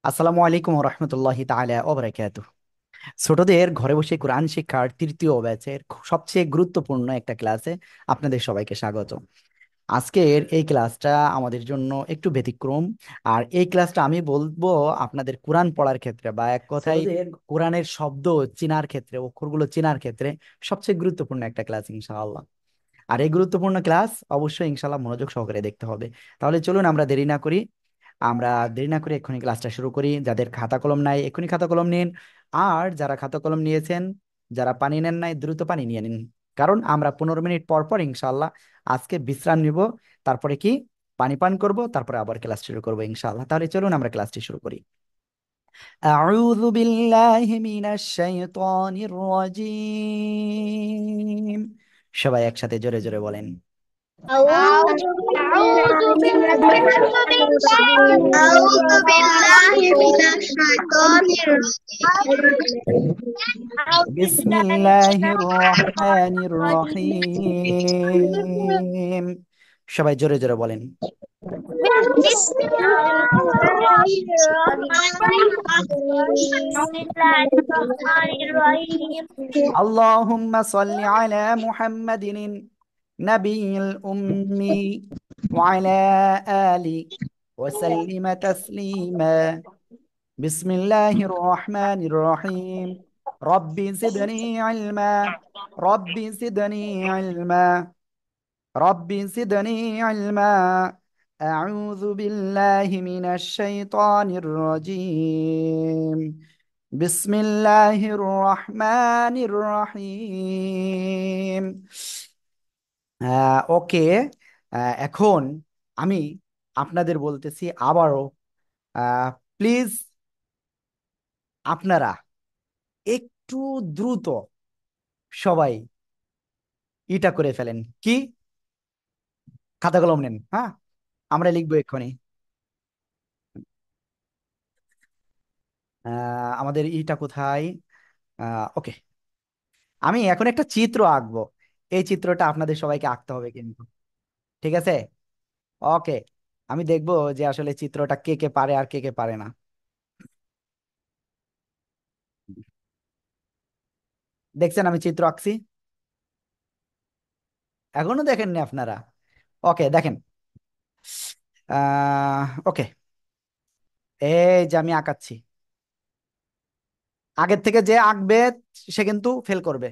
আসসালামু আলাইকুম রহমতুল্লাহি তাআলা ওয়া বারাকাতুহু। ছোটদের ঘরে বসে কোরআন শিক্ষার তৃতীয় ব্যাচের সবচেয়ে গুরুত্বপূর্ণ একটা ক্লাসে আপনাদের সবাইকে স্বাগত। আজকের এই ক্লাসটা আমাদের জন্য একটু ব্যতিক্রম। আর এই ক্লাসটা আমি বলবো আপনাদের কোরআন পড়ার ক্ষেত্রে বা এক কথায় কোরআনের শব্দ চেনার ক্ষেত্রে, অক্ষরগুলো চেনার ক্ষেত্রে সবচেয়ে গুরুত্বপূর্ণ একটা ক্লাস ইনশাআল্লাহ। আর এই গুরুত্বপূর্ণ ক্লাস অবশ্যই ইনশাআল্লাহ মনোযোগ সহকারে দেখতে হবে। তাহলে চলুন আমরা দেরি না করি, আমরা দেরি না করে এক্ষুনি ক্লাসটা শুরু করি। যাদের খাতা কলম নাই এক্ষুনি খাতা কলম নিন। আর যারা খাতা কলম নিয়েছেন, যারা পানি নেন নাই দ্রুত পানি নিয়ে নিন। কারণ আমরা 15 মিনিট পর পর ইনশাআল্লাহ আজকে বিশ্রাম নিব। তারপরে কি পানি পান করব, তারপরে আবার ক্লাস শুরু করবো ইনশাআল্লাহ। তাহলে চলুন আমরা ক্লাসটি শুরু করি। আউযু বিল্লাহি মিনাশ শাইতানির রাজীম। সবাই একসাথে জোরে জোরে বলেন। أعوذ بالله أعوذ من بالله من أعوذ بالله من الشيطان الشيطان الرجيم أعوذ بالله বিসমিল্লাহির من রহমানির الشيطان রহিম। সবাই জোরে জোরে বলেন। بسم الله الرحمن الرحيم بسم الله الرحمن الرحيم আল্লাহুম্মা সাল্লি আলা মুহাম্মাদিন নাবিয়িল উম্মি ওয়া আলা আলি ওয়া সাল্লিমা তাসলিমা। বিসমিল্লাহির রহমানির রহিম। রব্বি জিদনি ইলমা, রব্বি জিদনি ইলমা, ربي زدني علما. أعوذ بالله من الشيطان الرجيم. بسم الله الرحمن الرحيم. ওকে। এখন আমি আপনাদের বলতেছি আবারও, প্লিজ আপনারা একটু দ্রুত সবাই এটা করে ফেলেন কি, খাতা কলম নেন। হ্যাঁ, আমরা লিখবো এক্ষুনি। আমাদের ইটা কোথায়? ওকে, আমি এখন একটা চিত্র আঁকবো। এই চিত্রটা আপনাদের সবাইকে আঁকতে হবে কিন্তু, ঠিক আছে? ওকে, আমি দেখবো যে আসলে চিত্রটা কে কে পারে আর কে কে পারে না। দেখছেন আমি চিত্র আঁকছি? এখনো দেখেননি আপনারা? ওকে, দেখেন। ওকে, এই যে আমি আঁকাচ্ছি। আগের থেকে যে আঁকবে সে কিন্তু ফেল করবে।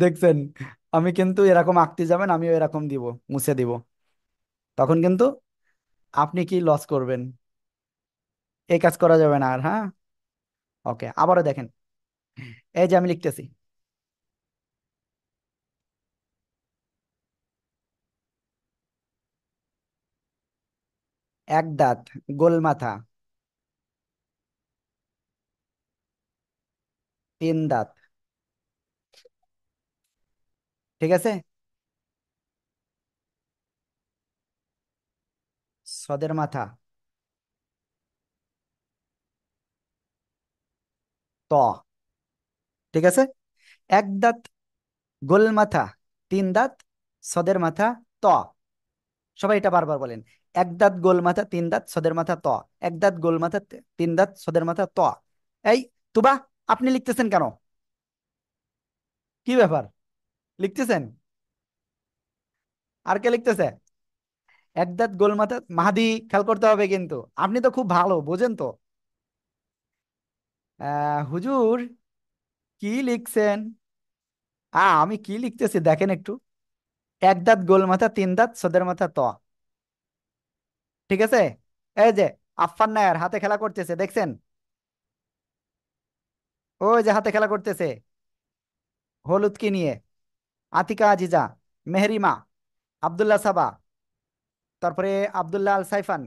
দেখছেন, আমি কিন্তু এরকম আঁকতে যাবেন, আমিও এরকম দিব, মুছে দিব। তখন কিন্তু আপনি কি লস করবেন? এই কাজ করা যাবে না আর। হ্যাঁ, ওকে, আবারও দেখেন। এই যে আমি লিখতেছি। এক দাঁত, গোল মাথা, তিন দাঁত, ঠিক আছে? সদের মাথা, ত, ঠিক আছে? এক দাঁত, গোল মাথা, তিন দাঁত, সদের মাথা, ত। সবাই এটা বারবার বলেন। এক দাঁত, গোল মাথা, তিন দাঁত, সদের মাথা, ত। এক দাঁত, গোল মাথা, তিন দাঁত, সদের মাথা, ত। এই তুবা, আপনি লিখতেছেন কেন? কি ব্যাপার, লিখতেছেন? আর কে লিখতেছে? এক দাঁত, গোল মাথা, মাহাদি, খেয়াল করতে হবে কিন্তু। আপনি তো খুব ভালো বোঝেন তো। হুজুর, কি লিখছেন? আমি কি লিখতেছি দেখেন একটু। এক দাঁত, গোল মাথা, তিন দাঁত, সদের মাথা, ত, ঠিক আছে? এই যে আফফান নায়ার হাতে খেলা করতেছে, দেখছেন? ওই যে হাতে খেলা করতেছে, হলুদ কি নিয়ে? আতিকা আজিজা, মেহরিমা, আব্দুল্লাহ সাবা, তারপরে আব্দুল্লাহ আল সাইফান।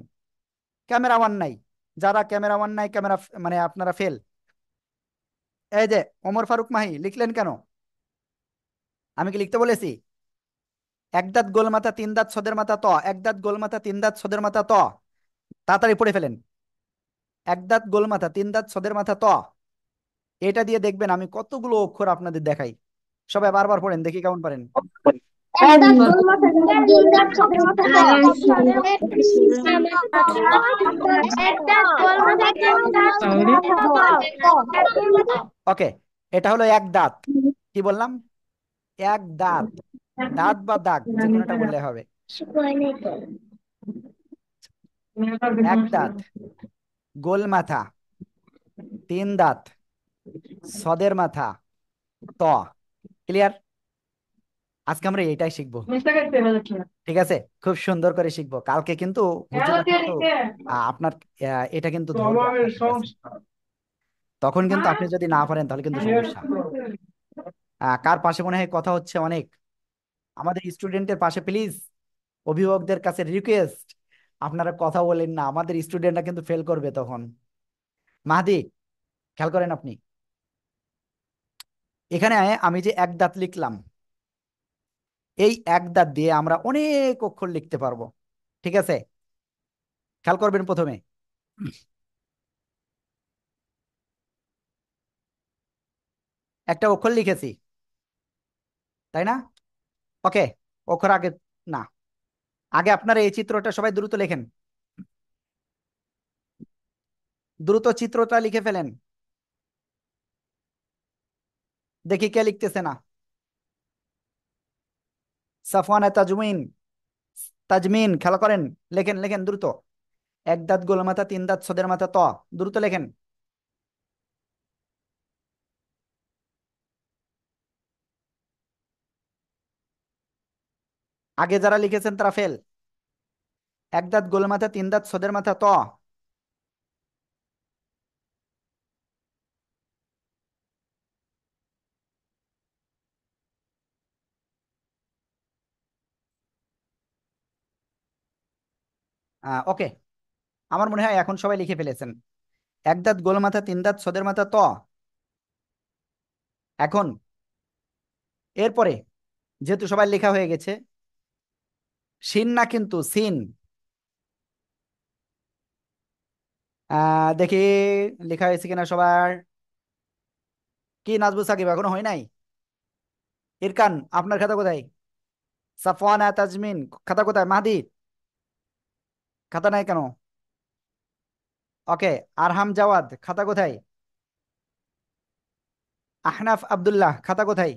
ক্যামেরাম্যান নাই। যারা ক্যামেরাম্যান নাই, ক্যামেরা মানে আপনারা ফেল। এই যে ওমর ফারুক মাহি, লিখলেন কেন? আমি কি লিখতে বলেছি? এক দাঁত, গোল মাথা, তিন দাঁত, সদের মাথা, ত। এক দাঁত, গোল মাথা, তিন দাঁত, সদের মাথা, ত। তাড়াতাড়ি পড়ে ফেলেন। এক দাঁত, গোল মাথা, তিন দাঁত, সদের মাথা, ত। এটা দিয়ে দেখবেন আমি কতগুলো অক্ষর আপনাদের দেখাই। সবাই বারবার পড়েন, দেখি কেমন পারেন। এক দাঁত গোল মাথা, তিন দাঁত ছোট মাথা, এক দাঁত গোল মাথা, তিন দাঁত ছোট মাথা। ওকে, এটা হলো এক দাঁত। কি বললাম? এক দাঁত। দাঁত বা দাগ যে কোনোটা বললে হবে। এক দাঁত, গোল মাথা, তিন দাঁত, সদের মাথা, ত। ক্লিয়ার? আজকে আমরা এটাই শিখবো, ঠিক আছে? খুব সুন্দর করে শিখবো। কালকে কিন্তু হুজুরা কিন্তু আপনার এটা কিন্তু ধরবে আপনার কাছে। তখন কিন্তু আপনি যদি না পারেন তাহলে কিন্তু সমস্যা। কার পাশে মনে হয় কথা হচ্ছে অনেক? আমাদের স্টুডেন্টের পাশে প্লিজ। অভিভাবকদের কাছে রিকোয়েস্ট, আপনারা কথা বলেন না, আমাদের স্টুডেন্টরা কিন্তু ফেল করবে তখন। মাহাদি, খেয়াল করেন আপনি। এখানে আমি যে এক দাঁত লিখলাম, এই এক দাঁত দিয়ে আমরা অনেক অক্ষর লিখতে পারবো, ঠিক আছে? খেয়াল করবেন প্রথমে, একটা অক্ষর লিখেছি, তাই না? ওকে, অক্ষর আগে না, আগে আপনারা এই চিত্রটা সবাই দ্রুত লেখেন, দ্রুত চিত্রটা লিখে ফেলেন। দেখি কে লিখতেছে না। সাফওয়ান, তাজমিন, তাজমিন, খেলা করেন। লেখেন লেখেন দ্রুত। এক দাঁত গোল মাথা, তিন দাঁত সদের মাথা, ত। দ্রুত লেখেন। আগে যারা লিখেছেন তারা ফেল। এক দাঁত গোল মাথা, তিন দাঁত সদের মাথা, ত। ওকে, আমার মনে হয় এখন সবাই লিখে ফেলেছেন। এক দাঁত গোল মাথা, তিন দাঁত সদের মাথা, ত। এখন এরপরে যেহেতু সবাই লেখা হয়ে গেছে, সিন না কিন্তু সিন। দেখি লেখা হয়েছে কিনা সবার। কি নাজবুল সাকিব এখনো হয় নাই? ইরকান, আপনার খাতা কোথায়? সাফওয়ানা, তাজমিন, খাতা কোথায়? মাহাদি, খাতা নাই কেন? ওকে, আরহাম জাওয়াদ, খাতা কোথায়? আহনাফ আব্দুল্লাহ, খাতা কোথায়?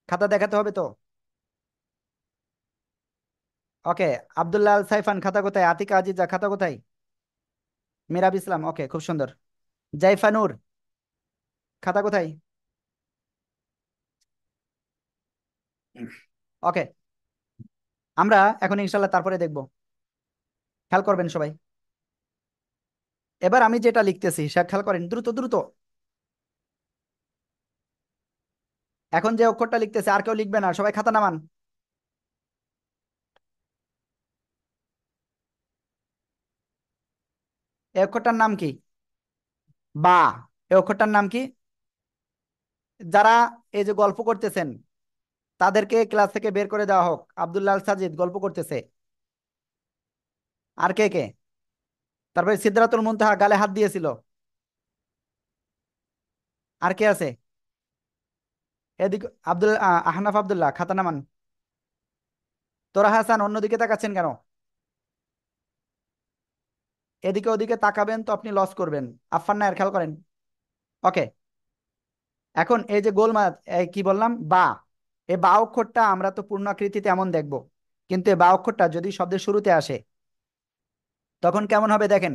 খাতা দেখাতে হবে তো। ওকে, আব্দুল্লাহ আল সাইফান, খাতা কোথায়? আতিকা আজিজা, খাতা কোথায়? মিরাব ইসলাম, ওকে, খুব সুন্দর। জাইফানুর, খাতা কোথায়? ওকে, আমরা এখন ইনশাল্লাহ তারপরে দেখব। খেয়াল করবেন সবাই। এবার আমি যেটা লিখতেছি সেটা খেয়াল করেন, দ্রুত দ্রুত। এখন যে অক্ষরটা লিখতেছে আর কেউ লিখবে না, সবাই খাতা নামান। এই অক্ষরটার নাম কি? বা। এই অক্ষরটার নাম কি? যারা এই যে গল্প করতেছেন তাদেরকে ক্লাস থেকে বের করে দেওয়া হোক। আব্দুল্লাহ আল সাজিদ গল্প করতেছে। আর কে কে? তারপরে সিদরাতুল মুনতাহা গালে হাত দিয়েছিল। আর কে আছে? এদিকে আহনাফ আব্দুল্লাহ, খাতা নামান। তোরা হাসান, অন্যদিকে তাকাচ্ছেন কেন? এদিকে ওদিকে তাকাবেন তো আপনি লস করবেন। আফফান নায়ের, খেয়াল করেন। ওকে, এখন এই যে এই কি বললাম, বা। এই বা অক্ষরটা আমরা তো পূর্ণাকৃতিতে এমন দেখব, কিন্তু এই বা অক্ষরটা যদি শব্দের শুরুতে আসে তখন কেমন হবে দেখেন।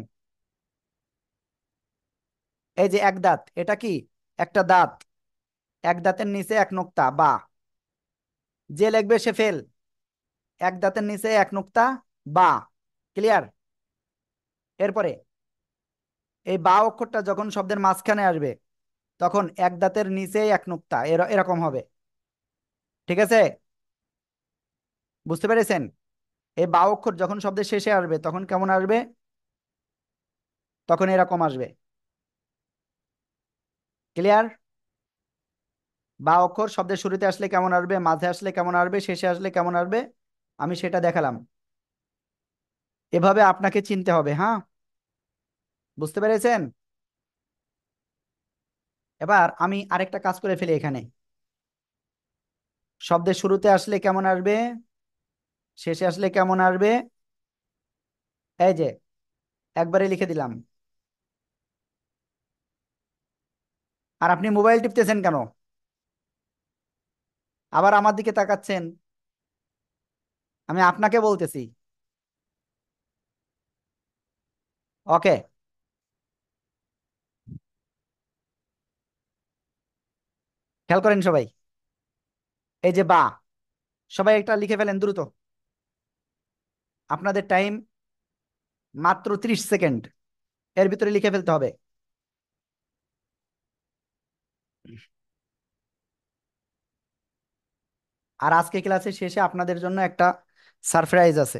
এই যে এক দাঁত, এটা কি? একটা দাঁত। এক দাঁতের নিচে এক নোক্তা, বা। যে লিখবে সে ফেল। এক দাঁতের নিচে এক নোক্তা, বা। ক্লিয়ার? এরপরে এই বা অক্ষরটা যখন শব্দের মাঝখানে আসবে তখন এক দাঁতের নিচে এক নোক্তা, এরকম হবে। ঠিক আছে? বুঝতে পেরেছেন? এই বা অক্ষর যখন শব্দের শেষে আসবে তখন কেমন আসবে? তখন এরকম আসবে। ক্লিয়ার? বা অক্ষর শব্দের শুরুতে আসলে কেমন আসবে, মাঝে আসলে কেমন আসবে, শেষে আসলে কেমন আসবে, আমি সেটা দেখালাম। এভাবে আপনাকে চিনতে হবে, হ্যাঁ? বুঝতে পেরেছেন? এবার আমি আরেকটা কাজ করে ফেলি এখানে। শব্দের শুরুতে আসলে কেমন আসবে, শেষে আসলে কেমন আসবে, এই যে একবারে লিখে দিলাম। আর আপনি মোবাইল টিপতেছেন কেন? আবার আমার দিকে তাকাচ্ছেন। আমি আপনাকে বলতেছি। ওকে, খেয়াল করেন সবাই। এই যে বা, সবাই একটা লিখে ফেলেন দ্রুত। আপনাদের টাইম মাত্র 30 সেকেন্ড, এর ভিতরে লিখে ফেলতে হবে। আর আজকে ক্লাসের শেষে আপনাদের জন্য একটা সারপ্রাইজ আছে।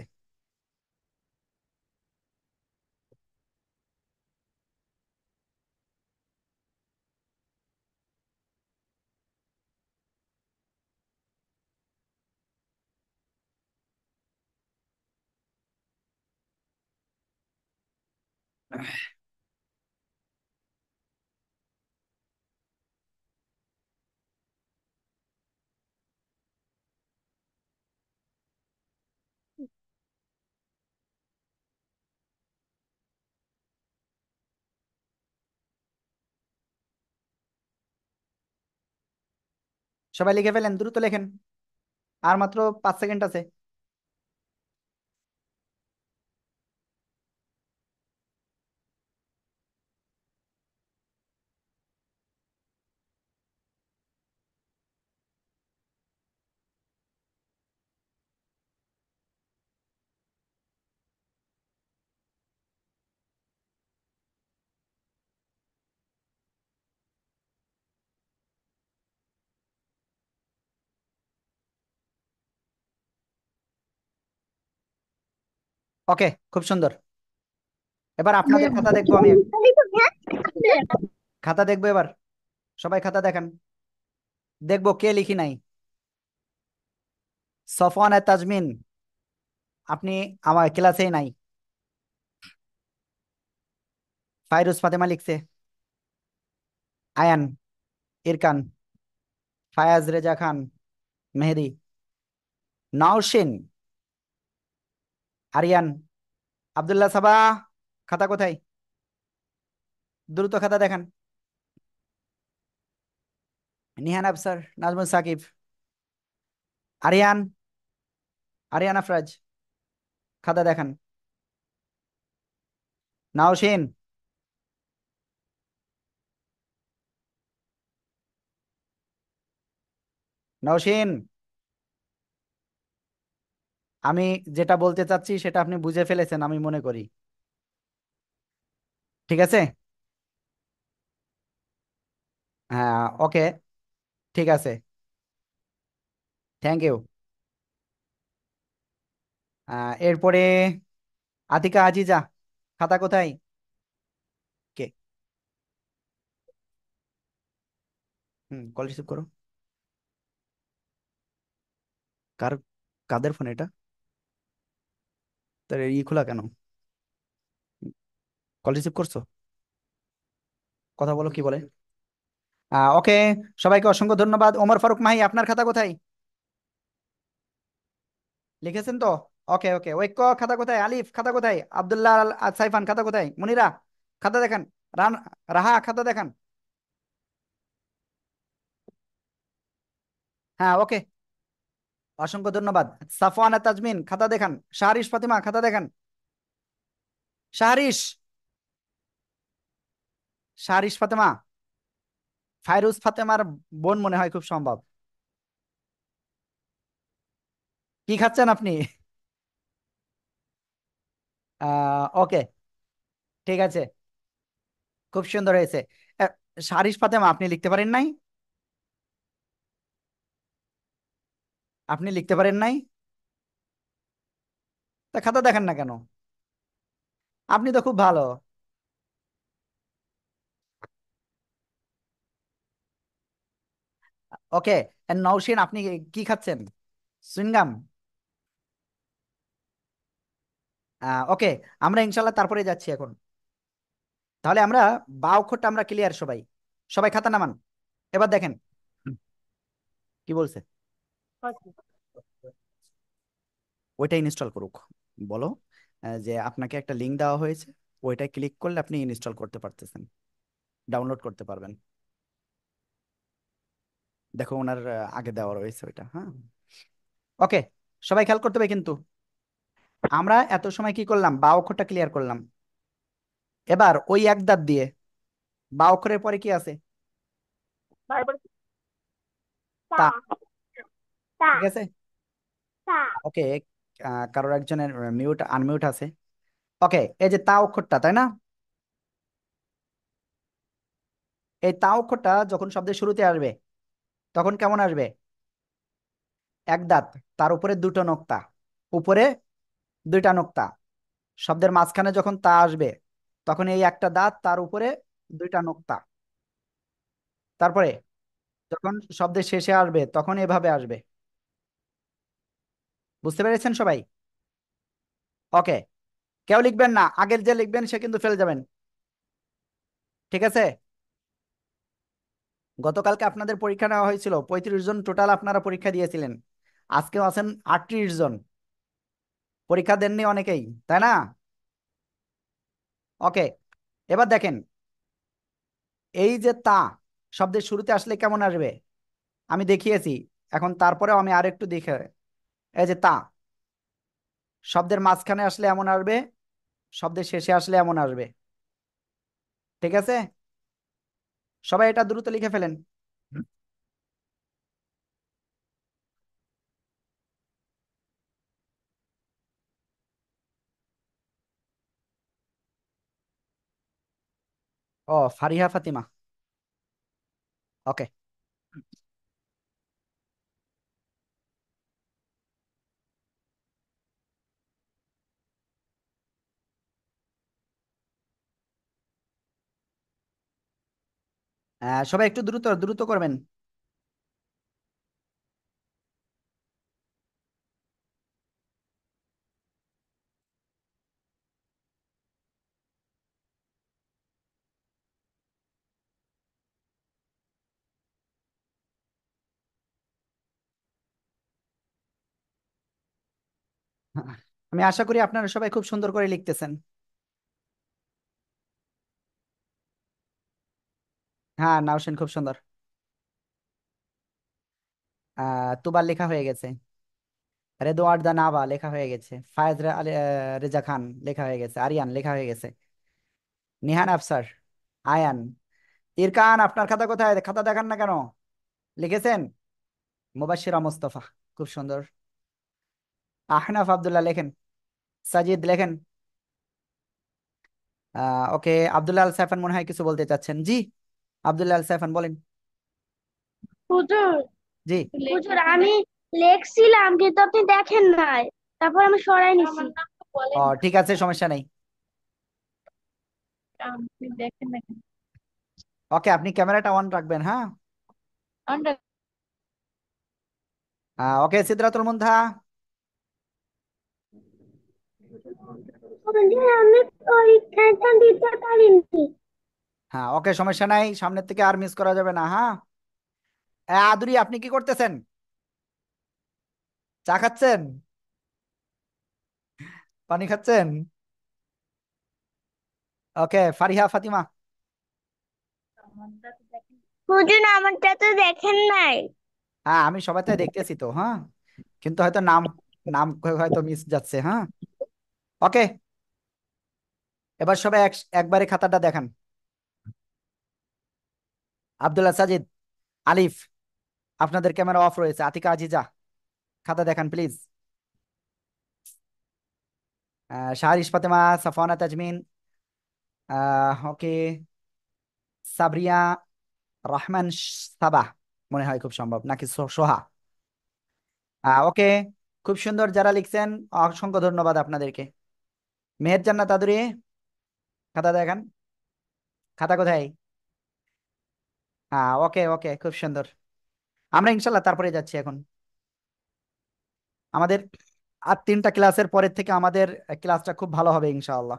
সবাই লিখে ফেলেন, দ্রুত লেখেন। আর মাত্র 5 সেকেন্ড আছে। ওকে, খুব সুন্দর। এবার আপনাদের খাতা দেখবো আমি। খাতা দেখবো এবার। সবাই খাতা দেখান। দেখবো কে লিখি নাই। সফওয়ান আর তাজমিন, আপনি আমার ক্লাসেই নাই। ফাইরুজ ফাতেমা লিখছে। আয়ান, ইরকান, ফায়াজ রেজা খান, মেহেদি, নাওশিন, আরিয়ান, আব্দুল্লাহ সাবা। খাতা কোথায়? দ্রুত খাতা দেখান। নিহান আফসার, নাজমুল সাকিব, আরিয়ান, আরিয়ান আফরাজ। খাতা দেখান। নাওশিন, নাওশিন, আমি যেটা বলতে চাচ্ছি সেটা আপনি বুঝে ফেলেছেন আমি মনে করি। ঠিক আছে। হ্যাঁ, ওকে, ঠিক আছে। Thank you. এরপরে আতিকা আজিজা, খাতা কোথায়? কে? কল রিসিভ করো। কার? কাদের ফোন এটা? তার খোলা কেন? কল রিসিভ করছো? কথা বলো, কি বলে? ওকে, সবাইকে অসংখ্য ধন্যবাদ। ওমর ফারুক মাহি, আপনার খাতা কোথায়? লিখেছেন তো? ওকে ওকে, ঐক্য খাতা কোথায়? আলিফ খাতা কোথায়? আব্দুল্লাহ সাইফান খাতা কোথায়? মুনিরা খাতা দেখান। রান, রাহা খাতা দেখান। হ্যাঁ, ওকে, অসংখ্য ধন্যবাদ। সাফওয়ান আর তাজমিন খাতা দেখান। শাহরিশ ফাতিমা খাতা দেখান। শাহরিশ, শাহরিশ ফাতেমা, ফাইরুজ ফাতেমার বোন মনে হয়, খুব সম্ভব। কি খাচ্ছেন আপনি? ওকে, ঠিক আছে, খুব সুন্দর হয়েছে। আহ, শাহরিশ ফাতেমা, আপনি লিখতে পারেন নাই? আপনি লিখতে পারেন নাই? তা খাতা দেখান না কেন? আপনি তো খুব ভালো। ওকে, নওশিন, আপনি কি খাচ্ছেন? সুইংগাম? ওকে, আমরা ইনশাল্লাহ তারপরে যাচ্ছি এখন। তাহলে আমরা বা অক্ষরটা আমরা ক্লিয়ার সবাই। সবাই খাতা নামান। এবার দেখেন কি বলছে। ওইটা ইনস্টল করুক। বলো যে আপনাকে একটা লিঙ্ক দেওয়া হয়েছে, ওইটা ক্লিক করলে আপনি ইনস্টল করতে পারতেছেন, ডাউনলোড করতে পারবেন। দেখো ওনার আগে দেওয়া রয়েছে ওইটা। হ্যাঁ, ওকে, সবাই খেয়াল করতে হবে কিন্তু। আমরা এত সময় কি করলাম, বা অক্ষরটা ক্লিয়ার করলাম। এবার ওই এক দাঁত দিয়ে বা অক্ষরের পরে কি আছে, তা। ঠিক আছে, ওকে। কারোর একজনের মিউট আনমিউট আছে। ওকে, এই যে তা অক্ষরটা, তাই না? এই তা অক্ষরটা যখন শব্দের শুরুতে আসবে তখন কেমন আসবে? এক দাঁত, তার উপরে দুটো নোক্তা, উপরে দুইটা নোক্তা। শব্দের মাঝখানে যখন তা আসবে তখন এই একটা দাঁত, তার উপরে দুইটা নোক্তা। তারপরে যখন শব্দের শেষে আসবে তখন এভাবে আসবে। বুঝতে পেরেছেন সবাই? ওকে, কেউ লিখবেন না, আগের যে লিখবেন সে কিন্তু ফেল যাবেন। ঠিক আছে, গতকালকে আপনাদের পরীক্ষা নেওয়া হয়েছিল, 35 জন টোটাল আপনারা পরীক্ষা দিয়েছিলেন। আজকেও আছেন 38 জন, পরীক্ষা দেননি অনেকেই, তাই না? ওকে, এবার দেখেন এই যে তা শব্দের শুরুতে আসলে কেমন আসবে আমি দেখিয়েছি। এখন তারপরেও আমি আরেকটু দেখে, এই যে তা শব্দের মাঝখানে আসলে এমন আসবে, শব্দের শেষে আসলে এমন আসবে। ঠিক আছে, সবাই এটা দ্রুত লিখে ফেলেন। ও, ফারিহা ফাতিমা। ওকে, সবাই একটু দ্রুত দ্রুত করবেন। আমি আশা করি আপনারা সবাই খুব সুন্দর করে লিখতেছেন। হ্যাঁ, নাওশিন খুব সুন্দর। তুবার লেখা হয়ে গেছে। রেদোয়ার দা নাবা লেখা হয়ে গেছে। ফায়েজ রেজা খান লেখা হয়ে গেছে। আরিয়ান লেখা হয়ে গেছে। নিহান আফসার, আয়ান, ইরকান, আপনার খাতা কোথায়? খাতা দেখান না কেন? লিখেছেন? মুবাশশিরা মুস্তফা, খুব সুন্দর। আহনাফ আব্দুল্লাহ লেখেন। সাজিদ লেখেন। ওকে, আব্দুল্লাহ আল সাইফান মনে হয় কিছু বলতে চাচ্ছেন। জি, আব্দুল্লাহ আল সাইফান বলেন। হুজুর, জি। হুজুর আমি লেখছিলাম কিন্তু আপনি দেখেন নাই, তারপর আমি সরাই নিছি। ও, ঠিক আছে, সমস্যা নেই। আপনি দেখেন না কেন? ওকে, আপনি ক্যামেরাটা অন রাখবেন, হ্যাঁ। আমরা ওকে, সিদরাতুল মুনতাহা। আমি পরীক্ষাটা দিতে পারিনি। হ্যাঁ, ওকে, সমস্যা নাই, সামনের থেকে আর মিস করা যাবে না, হ্যাঁ। আদুরি, আপনি কি করতেছেন? চা খাচ্ছেন? পানি খাচ্ছেন? ওকে, ফারিহা ফাতিমা। হুজুর আমারটা তো দেখেন নাই। হ্যাঁ, আমি সবাই তাই দেখতেছি তো, হ্যাঁ। কিন্তু হয়তো নাম নাম হয়তো মিস যাচ্ছে, হ্যাঁ। ওকে, এবার সবাই একবারে খাতাটা দেখান। আব্দুল্লাহ সাজিদ, আলিফ, আপনাদের ক্যামেরা অফ রয়েছে। আতিকা আজিজা, খাতা দেখান প্লিজ। শাহরিশ ফাতেমা, সাফওয়ানা তাজমিন, ওকে, সাবরিয়া রহমান, সাবাহ মনে হয়, খুব সম্ভব, নাকি সোহা। ওকে, খুব সুন্দর যারা লিখছেন, অসংখ্য ধন্যবাদ আপনাদেরকে। মেহের জান্নাত আদুরি, খাতা দেখান। খাতা কোথায়? ওকে ওকে, খুব সুন্দর। আমরা ইনশাল্লাহ তারপরে যাচ্ছি এখন। আমাদের আর 3টা ক্লাসের পরের থেকে আমাদের ক্লাসটা খুব ভালো হবে ইনশাআল্লাহ।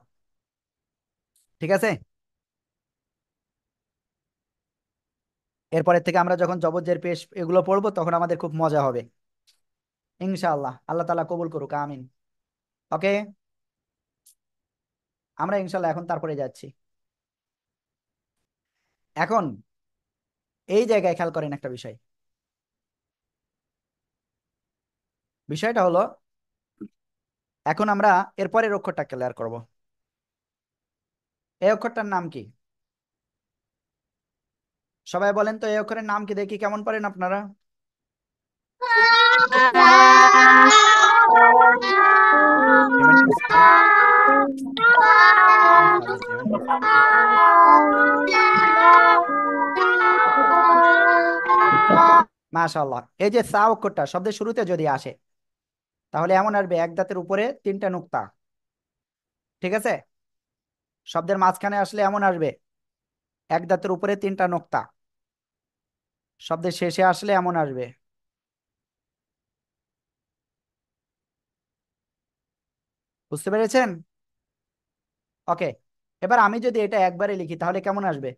ঠিক আছে। এরপরের থেকে আমরা যখন জবর পেশ এগুলো পড়বো তখন আমাদের খুব মজা হবে ইনশাআল্লাহ। আল্লাহ তাআলা কবুল করুক, আমিন। ওকে, আমরা ইনশাআল্লাহ এখন তারপরে যাচ্ছি। এখন এই জায়গায় খেয়াল করেন একটা বিষয়। বিষয়টা হলো, এখন আমরা এরপরের অক্ষরটা ক্লিয়ার করব। এই অক্ষরটার নাম কি? সবাই বলেন তো, এই অক্ষরের নাম কি, দেখি কেমন পারেন আপনারা। পেমেন্ট করছে তো? মাশাআল্লাহ, পেমেন্ট করছে। মাশাআল্লাহ, এই যে সা অক্ষরটা শব্দের শুরুতে যদি আসে তাহলে এমন আসবে এক দাঁতের উপরে তিনটা নুক্তা। ঠিক আছে? শব্দের মাঝখানে আসলে এমন আসবে এক দাঁতের উপরে তিনটা নোক্তা। শব্দের শেষে আসলে এমন আসবে। বুঝতে পেরেছেন? ওকে, এবার আমি যদি এটা একবারে লিখি তাহলে কেমন আসবে?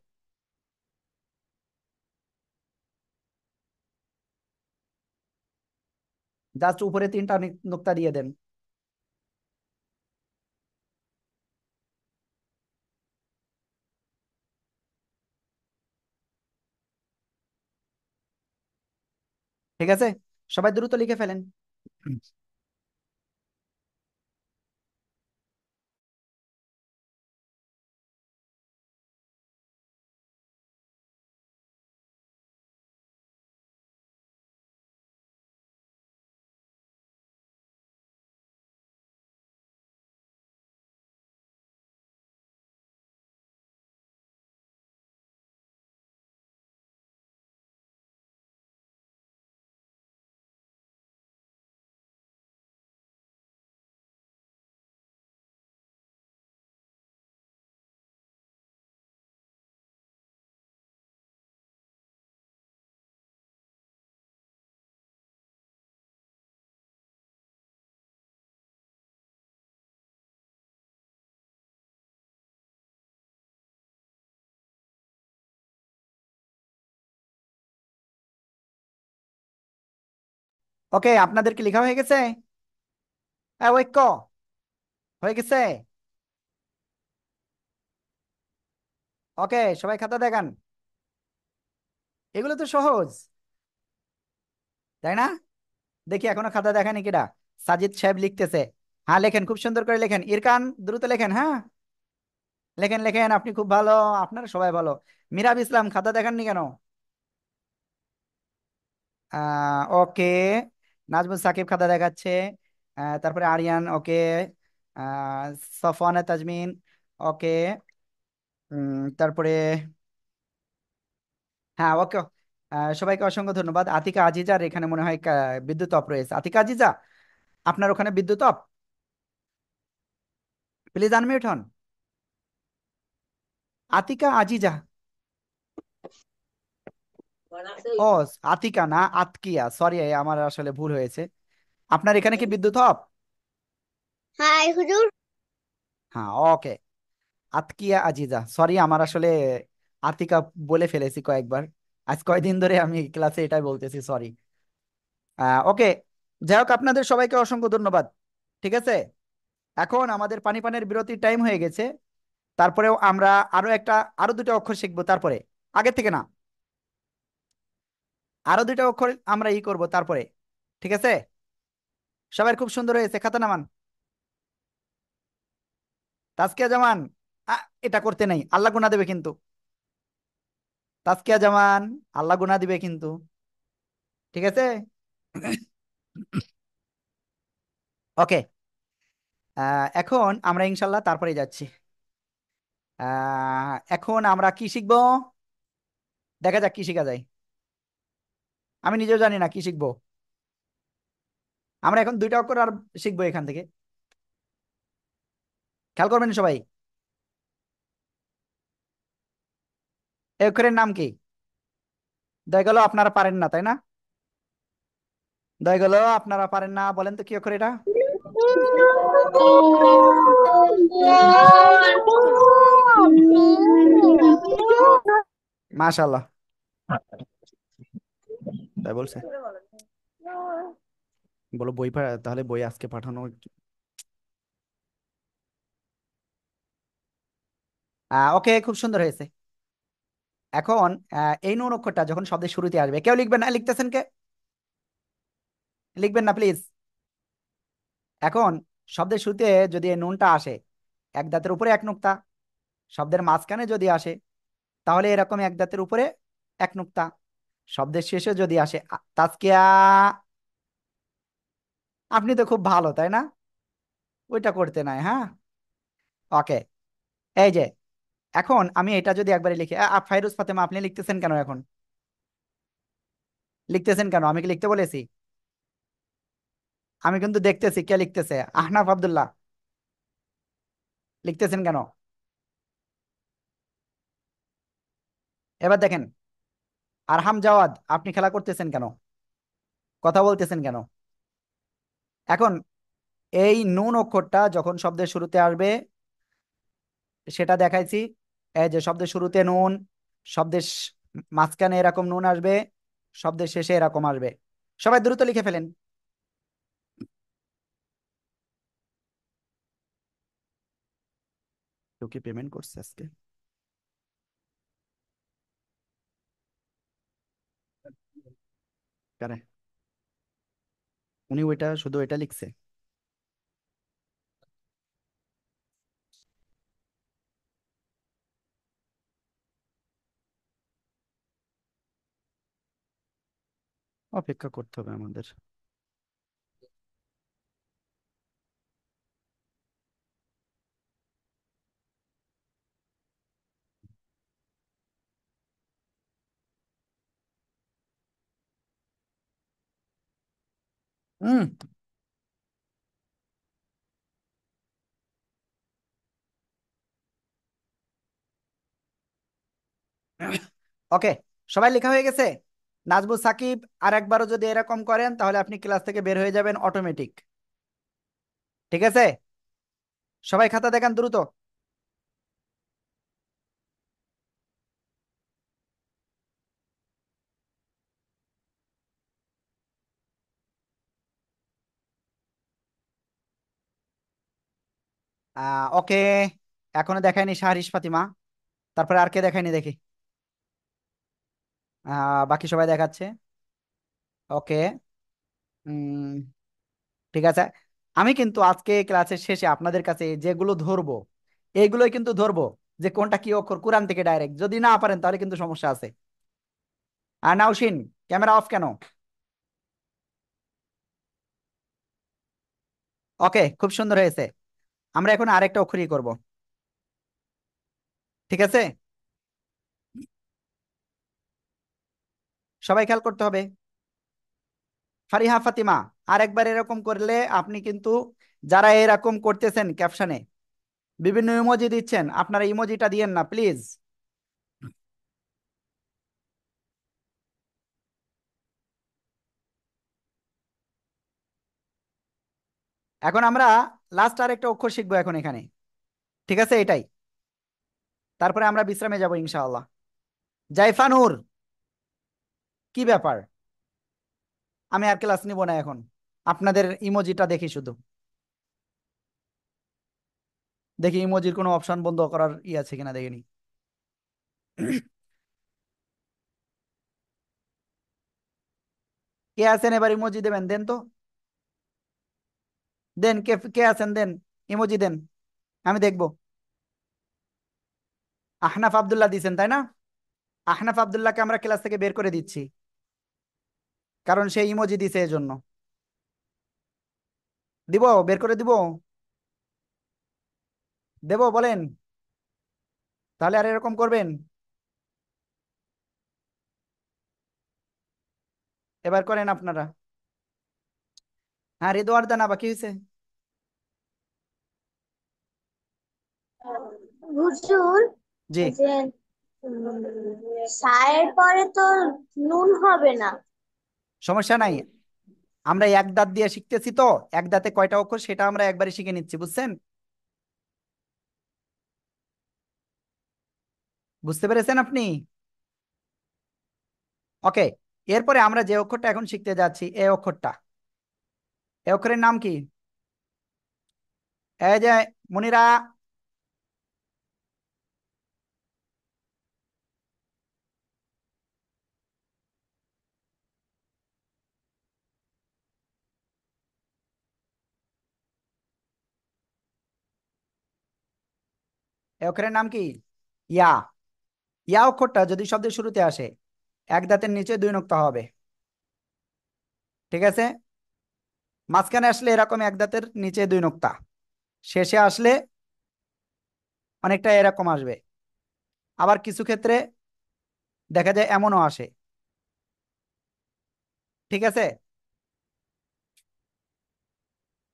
জাস্ট উপরে তিনটা নোক্তা দিয়ে দেন। ঠিক আছে, সবাই দ্রুত লিখে ফেলেন। ওকে, আপনাদের কি লেখা হয়ে গেছে? ঐক্য হয়ে গেছে? ওকে, সবাই খাতা দেখান। এগুলো তো সহজ, তাই না? দেখি এখনো খাতা দেখানি কিরা। সাজিদ সাহেব লিখতেছে। হ্যাঁ, লেখেন, খুব সুন্দর করে লেখেন। ইরকান, দ্রুত লেখেন। হ্যাঁ, লেখেন লেখেন, আপনি খুব ভালো, আপনারা সবাই ভালো। মিরাব ইসলাম খাতা দেখাননি কেন? ওকে, নাজমুল সাকিব খাতা দেখাচ্ছে। তারপরে আরিয়ান, ওকে। আহ, সফওয়ানা তাজমিন, ওকে। তারপরে, হ্যাঁ, ওকে। সবাইকে অসংখ্য ধন্যবাদ। আতিকা আজিজার এখানে মনে হয় বিদ্যুৎ অফ রয়েছে। আতিকা আজিজা, আপনার ওখানে বিদ্যুৎ অফ? প্লিজ আনমিউট হন। আতিকা আজিজা। ও, আতিকা না, আতকিয়া, সরি, আমার আসলে ভুল হয়েছে। আপনার এখানে কি বিদ্যুৎ অফ? হাই হুজুর। হ্যাঁ, ওকে। আতকিয়া আজিজা, সরি, আমার আসলে আতিকা বলে ফেলেছি কয়েকবার। আজ কয়দিন ধরে আমি ক্লাসে এটাই বলতেছি, সরি। ওকে, যাই হোক, আপনাদের সবাইকে অসংখ্য ধন্যবাদ। ঠিক আছে, এখন আমাদের পানি পানের বিরতির টাইম হয়ে গেছে। তারপরেও আমরা আরো দুটো অক্ষর শিখবো তারপরে, আগে থেকে না। আরো দুটো অক্ষর আমরা করব তারপরে। ঠিক আছে, সবাই খুব সুন্দর হয়েছে, খাতা নামান। তাসকিয়া জামান, আ, এটা করতে নাই, আল্লাহ গুনাহ দেবে কিন্তু। তাসকিয়া জামান, আল্লাহ গুনাহ দিবে কিন্তু। ঠিক আছে। ওকে, এখন আমরা ইনশাল্লাহ তারপরে যাচ্ছি। এখন আমরা কি শিখবো? দেখা যাক কি শেখা যায়। আমি নিজেও জানি না কি শিখবো। আমরা এখন দুইটা অক্ষর আর শিখবো এখান থেকে। খেয়াল করবেন সবাই। এই অক্ষরের নাম কি? দেখা গেল আপনারা পারেন না, তাই না? দেখা গেল আপনারা পারেন না, বলেন তো কি অক্ষর এটা? মাশাআল্লাহ, তাই বলছে? বলো বই তাহলে বই আজকে পাঠানো। ওকে, খুব সুন্দর হয়েছে। এখন এই নুন অক্ষরটা যখন শব্দের শুরুতে আসবে, কেউ লিখবেন না, লিখতেছেন কে? লিখবেন না প্লিজ। এখন শব্দের শুরুতে যদি এই নুনটা আসে, এক দাঁতের উপরে এক নুক্তা। শব্দের মাঝখানে যদি আসে, তাহলে এরকম এক দাঁতের উপরে এক নুক্তা। শব্দের শেষে যদি আসে তাজকিয়া। আপনি তো খুব ভালো, তাই না? ওইটা করতে নাই, হ্যাঁ। ওকে, এই যে এখন আমি এটা যদি একবারে লিখি, ফাইরুজ ফাতেমা, আপনি লিখতেছেন কেন এখন? লিখতেছেন কেন? আমি কি লিখতে বলেছি? আমি কিন্তু দেখতেছি কে লিখতেছে। আহনাফ আব্দুল্লাহ, লিখতেছেন কেন? এবার দেখেন, আরহাম জাওয়াদ, আপনি খেলা করতেছেন কেন? কথা বলতেছেন কেন? এখন এই নুন অক্ষরটা যখন শব্দের শুরুতে আসবে, সেটা দেখাইছি। এই যে শব্দের শুরুতে নুন, শব্দের মাঝখানে এরকম নুন আসবে, শব্দের শেষে এরকম আসবে। সবাই দ্রুত লিখে ফেলেন। কেউ কি পেমেন্ট করছে আজকে? কারে? উনি ওইটা শুধু এটা লিখছে। অপেক্ষা করতে হবে আমাদের। হুম। ওকে, সবাই লেখা হয়ে গেছে? নাজমুল সাকিব, আর একবারও যদি এরকম করেন তাহলে আপনি ক্লাস থেকে বের হয়ে যাবেন অটোমেটিক। ঠিক আছে? সবাই খাতা দেখান দ্রুত। ওকে, এখনো দেখায়নি শাহরিশ ফাতিমা। তারপরে আর কে দেখায়নি দেখি? বাকি সবাই দেখাচ্ছে। ওকে। উম, ঠিক আছে। আমি কিন্তু আজকে ক্লাসের শেষে আপনাদের কাছে যেগুলো ধরবো, এইগুলোই কিন্তু ধরবো, যে কোনটা কি অক্ষর, কোরআন থেকে ডাইরেক্ট। যদি না পারেন তাহলে কিন্তু সমস্যা আছে। আর নাউশিন, ক্যামেরা অফ কেন? ওকে, খুব সুন্দর হয়েছে। আমরা এখন আরেকটা অক্ষরই করব। ঠিক আছে? সবাই খেয়াল করতে হবে। ফারিহা ফাতিমা, আরেকবার এরকম করলে আপনি কিন্তু, যারা এরকম করতেছেন ক্যাপশনে বিভিন্ন ইমোজি দিচ্ছেন, আপনারা ইমোজিটা দিয়েন না প্লিজ। এখন আমরা লাস্ট আর একটা অক্ষর শিখবো এখন এখানে। ঠিক আছে? এটাই। তারপরে আমরা বিশ্রামে যাব ইনশাআল্লাহ। জাইফানুর, কি ব্যাপার? আমি আর ক্লাস নিব না এখন। আপনাদের ইমোজিটা দেখি শুধু। দেখি ইমোজির কোনো অপশন বন্ধ করার আছে কিনা দেখিনি। কে আছেন এবার ইমোজি দেবেন? দেন তো, দেন। কে কে আছেন? দেন, ইমোজি দেন, আমি দেখবো। আহনাফ আব্দুল্লাহ দিছেন, তাই না? আহনাফ আব্দুল্লাহকে আমরা ক্লাস থেকে বের করে দিচ্ছি, কারণ সে ইমোজি দিছে এজন্য। দিব? বের করে দিব? দেব বলেন? তাহলে আর এরকম করবেন? এবার করেন আপনারা। হ্যাঁ, রেদোয়ার দানা বাকি হয়েছে। হুজুর, জি। যে সায়ের পরে তো নুন হবে না। সমস্যা নাই, আমরা এক দাঁত দিয়ে শিখতেছি তো। এক দাঁতে কয়টা অক্ষর সেটা আমরা একবারে শিখে নিচ্ছি, বুঝছেন? বুঝতে পেরেছেন আপনি? ওকে। এরপরে আমরা যে অক্ষরটা এখন শিখতে যাচ্ছি, এই অক্ষরটা, এই অক্ষরের নাম কি? এই যে মনিরা, এই অক্ষরের নাম কি? ইয়া। ইয়া অক্ষরটা যদি শব্দের শুরুতে আসে, এক দাঁতের নিচে দুই নোক্তা হবে। ঠিক আছে? মাঝখানে আসলে এরকম এক দাঁতের নিচে দুই নোক্তা, শেষে আসলে অনেকটা এরকম আসবে। আবার কিছু ক্ষেত্রে দেখা যায় এমনও আসে। ঠিক আছে?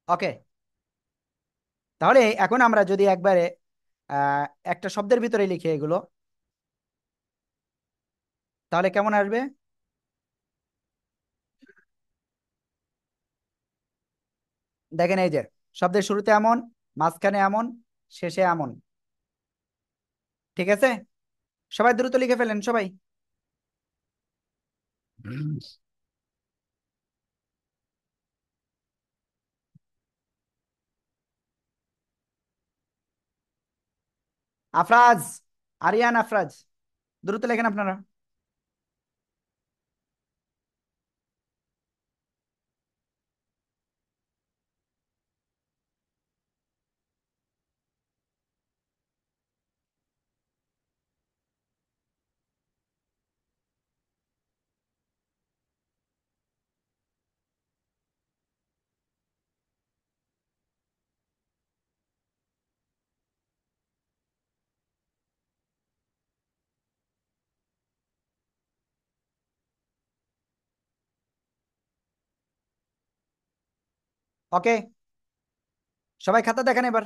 ওকে। তাহলে এখন আমরা যদি একবারে আহ একটা শব্দের ভিতরে লিখি এগুলো, তাহলে কেমন আসবে? দেখেন, এই যে শব্দের শুরুতে এমন, মাঝখানে এমন, শেষে এমন। ঠিক আছে? সবাই দ্রুত লিখে ফেলেন সবাই। আফরাজ, আরিয়ান, আফরাজ, দ্রুত লেখেন আপনারা। ওকে, সবাই খাতা দেখেন এবার।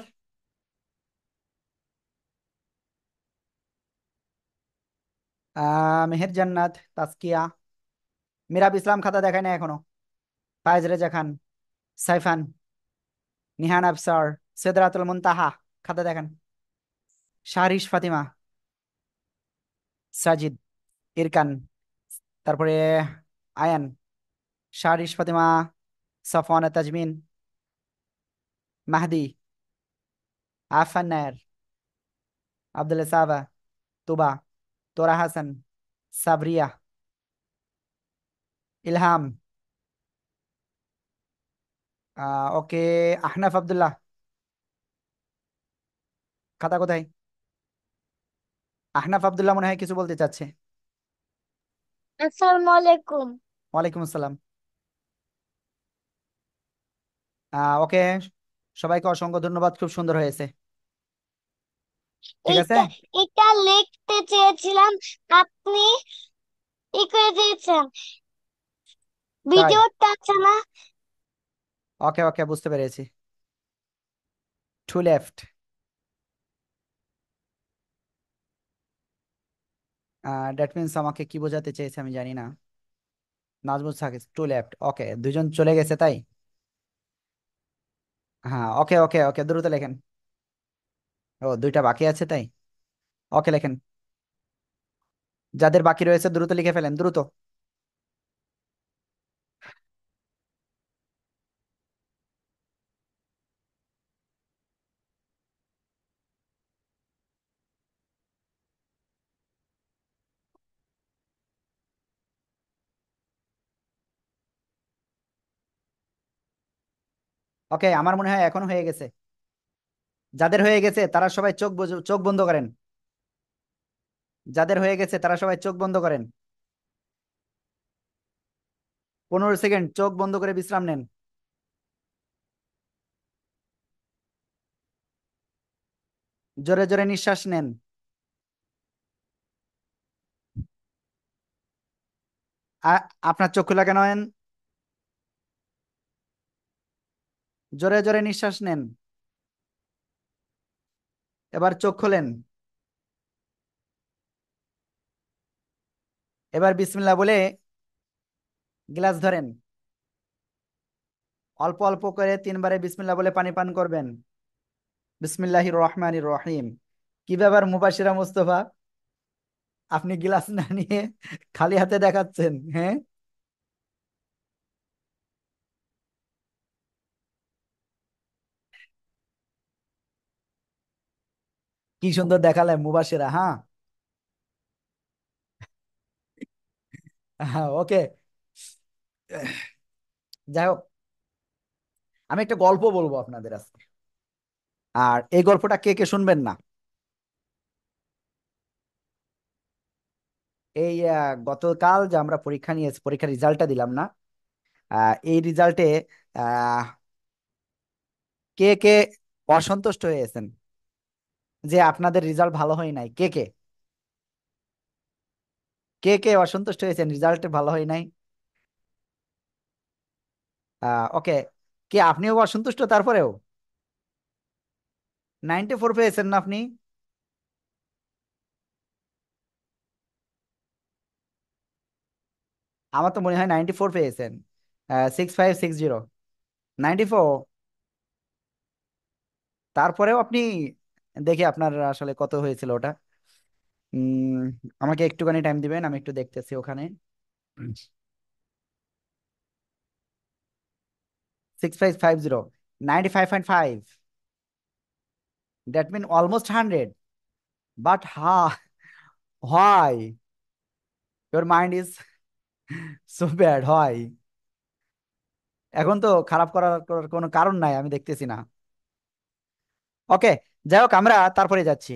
মেহের জান্নাত, তাসকিয়া, মিরাব ইসলাম খাতা দেখায় না এখনো। ফায়েজ রেজা খান, সাইফান, নিহান আফসার, সিদরাতুল মুনতাহা খাতা দেখান। শাহরিশ ফাতিমা, সাজিদ, ইরকান, তারপরে আয়ান, শাহরিশ ফাতিমা, সাফওয়ানা তাজমিন, মাহদি, আফান নায়ার, আব্দুল্লাহ সাবা, তুবা, তোরা হাসান, সাবরিয়া, ইলহাম, ওকে, আহনাফ আব্দুল্লাহ খাতা কোথায়? আহনাফ আব্দুল্লাহ মনে হয় কিছু বলতে চাচ্ছে। আসসালামু আলাইকুম। ওয়ালাইকুম আসসালাম। ওকে, সবাইকে অসংখ্য ধন্যবাদ, খুব সুন্দর হয়েছে। ঠিক আছে? এটা এটা লিখতে চেয়েছিলাম, আপনি ই করে দিয়েছেন। তাই? ভিডিওটা আছে না? ওকে ওকে, বুঝতে পেরেছি। To left. দ্যাট মিনস আমাকে কি বোঝাতে চেয়েছে আমি জানি না। Nazmul Sakib, two left. Okay, দুজন চলে গেছে তাই? হ্যাঁ, ওকে ওকে ওকে, দ্রুত লেখেন। ও, দুইটা বাকি আছে তাই? ওকে, লেখেন। যাদের বাকি রয়েছে দ্রুত লিখে ফেলেন, দ্রুত। ওকে, আমার মনে হয় এখন হয়ে গেছে। যাদের হয়ে গেছে তারা সবাই চোখ বন্ধ করেন। যাদের হয়ে গেছে তারা সবাই চোখ বন্ধ করেন। 15 সেকেন্ড চোখ বন্ধ করে বিশ্রাম নেন। জোরে জোরে নিঃশ্বাস নেন। আপনার চোখ খোলা কেন? জোরে জোরে নিঃশ্বাস নেন। এবার চোখ খোলেন। এবার বিসমিল্লাহ বলে গ্লাস ধরেন। অল্প অল্প করে 3বারে বিসমিল্লাহ বলে পানি পান করবেন। বিসমিল্লাহির রহমানির রহিম। কি ব্যাপার মুবাশিরা মুস্তফা, আপনি গ্লাস না নিয়ে খালি হাতে দেখাচ্ছেন? হ্যাঁ, কি সুন্দর দেখালে মুবাশিরা, হ্যাঁ। হ্যাঁ, ওকে। যাই হোক, আমি একটা গল্প বলবো আপনাদের আজকে। আর এই গল্পটা কে কে শুনবেন না? এই গতকাল যে আমরা পরীক্ষা নিয়েছি, পরীক্ষার রেজাল্টটা দিলাম না, এই রেজাল্টে কে কে অসন্তুষ্ট হয়েছেন যে আপনাদের রেজাল্ট ভালো হয় নাই? কে কে, কে কে অসন্তুষ্ট হয়েছেন রেজাল্ট ভালো হয় নাই? ওকে। কে আপনিও অসন্তুষ্ট তারপরেও? 94 পেয়েছেন না আপনি? আমার তো মনে হয় 94 পেয়েছেন। 6560। 94? তারপরেও আপনি, দেখি আপনার আসলে কত হয়েছিল ওটা। উম, আমাকে একটুখানি টাইম দিবেন, আমি একটু দেখতেছি ওখানে। 6550, 95.5, that mean almost 100। But why your mind is so bad, হয়? এখন তো খারাপ করার করার কোনো কারণ নাই, আমি দেখতেছি না। ওকে, যাই হোক, আমরা তারপরে যাচ্ছি।